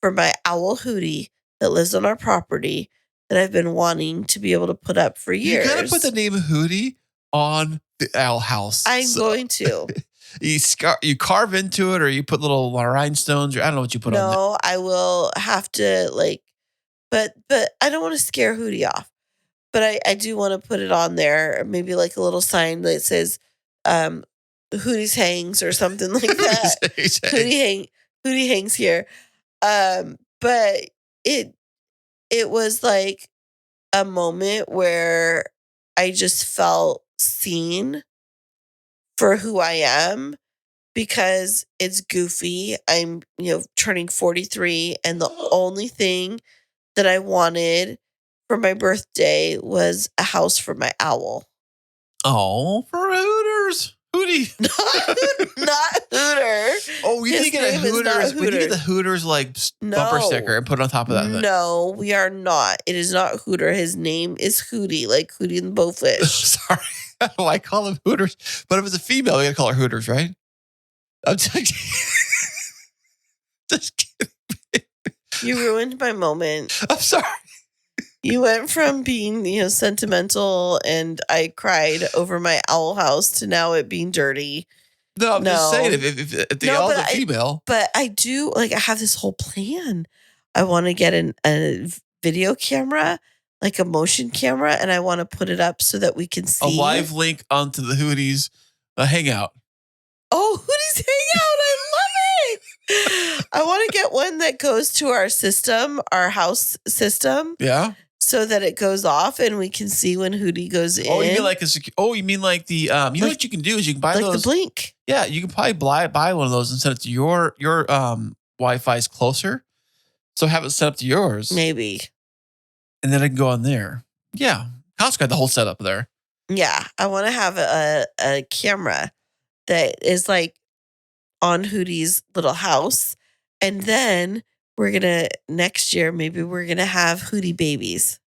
for my owl Hootie that lives on our property that I've been wanting to be able to put up for years. You gotta put the name of Hootie on the owl house. I'm going to. You carve into it, or you put little rhinestones, or I don't know what you put on there. No, I will have to but I don't want to scare Hootie off. But I do want to put it on there, maybe like a little sign that says Hootie's hangs or something like that. Hootie hangs here. But it was like a moment where I just felt seen for who I am, because it's goofy. I'm, turning 43, and the only thing that I wanted for my birthday was a house for my owl. Oh, for Hooters. Hootie. Not Hooter. Oh, you His can get a name is not Hooters. We can get Hooter. the Hooters bumper sticker and put it on top of that thing. No, we are not. It is not Hooter. His name is Hootie, like Hootie and the Blowfish. Sorry. I call them Hooters. But if it's a female, we gotta call her Hooters, right? I'm just kidding. Just kidding. You ruined my moment. I'm sorry. You went from being, sentimental and I cried over my owl house to now it being dirty. No, I'm just saying, if the owl's a female. But I do, I have this whole plan. I want to get a video camera, like a motion camera, and I want to put it up so that we can see. A live link onto the Hooties Hangout. Oh, Hootie's Hangout. I love it. I want to get one that goes to our system, our house system. Yeah. So that it goes off and we can see when Hootie goes in. Oh, you mean like you mean like the know what you can do is you can buy like those the Blink. Yeah, you can probably buy one of those and send it to your Wi-Fi's closer. So have it set up to yours. Maybe. And then I can go on there. Yeah. House got the whole setup there. Yeah. I want to have a camera that is like on Hootie's little house. And then next year, maybe we're going to have Hootie babies.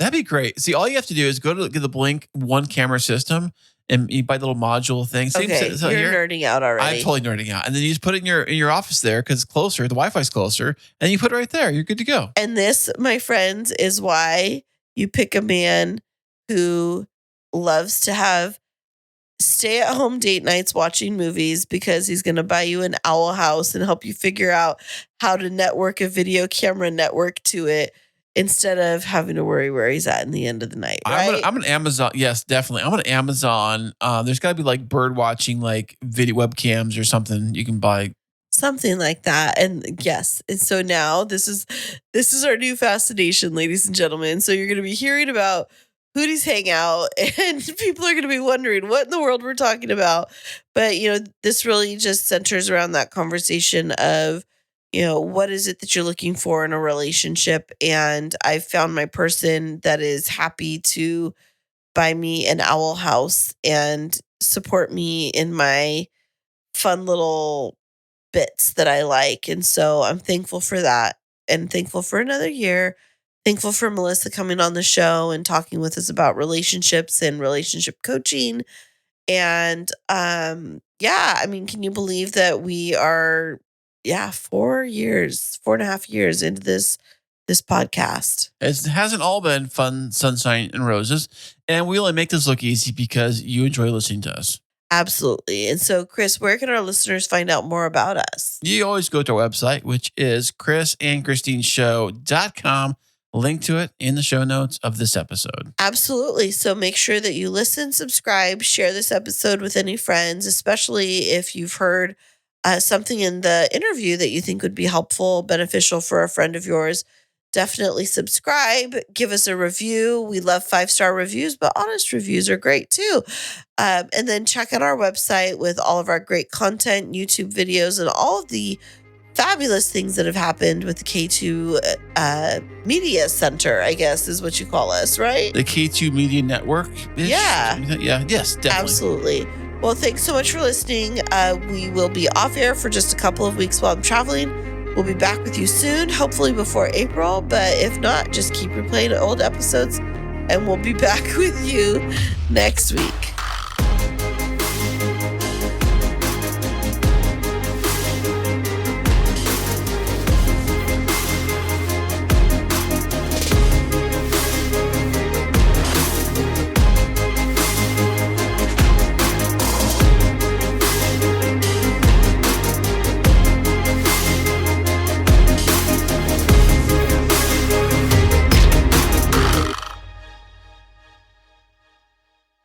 That'd be great. See, all you have to do is go to the Blink one camera system and you buy the little module thing. Okay, you're nerding out already. I'm totally nerding out. And then you just put it in your office there because it's closer. The Wi-Fi's closer. And you put it right there. You're good to go. And this, my friends, is why you pick a man who loves to have stay-at-home date nights watching movies, because he's going to buy you an owl house and help you figure out how to network a video camera network to it instead of having to worry where he's at in the end of the night, right? I'm an Amazon. Yes, definitely. I'm an Amazon. There's got to be like bird watching, like video webcams or something you can buy. Something like that. And yes. And so now this is our new fascination, ladies and gentlemen. So you're going to be hearing about Hootie's Hangout, and people are going to be wondering what in the world we're talking about. But, this really just centers around that conversation of, what is it that you're looking for in a relationship? And I've found my person that is happy to buy me an owl house and support me in my fun little bits that I like. And so I'm thankful for that, and thankful for another year. Thankful for Melissa coming on the show and talking with us about relationships and relationship coaching. And can you believe that we are 4.5 years into this podcast? It hasn't all been fun, sunshine, and roses. And we only make this look easy because you enjoy listening to us. Absolutely. And so, Kris, where can our listeners find out more about us? You always go to our website, which is krisandkristineshow.com. Link to it in the show notes of this episode. Absolutely. So make sure that you listen, subscribe, share this episode with any friends, especially if you've heard something in the interview that you think would be helpful, beneficial for a friend of yours. definitely subscribe, give us a review. We love 5-star reviews, but honest reviews are great too. And then check out our website with all of our great content, YouTube videos, and all of the fabulous things that have happened with the K2 Media Center, I guess is what you call us, right? The K2 Media Network. Yeah. Yeah. Yes, definitely. Absolutely. Well, thanks so much for listening. We will be off air for just a couple of weeks while I'm traveling. We'll be back with you soon, hopefully before April. But if not, just keep replaying old episodes and we'll be back with you next week.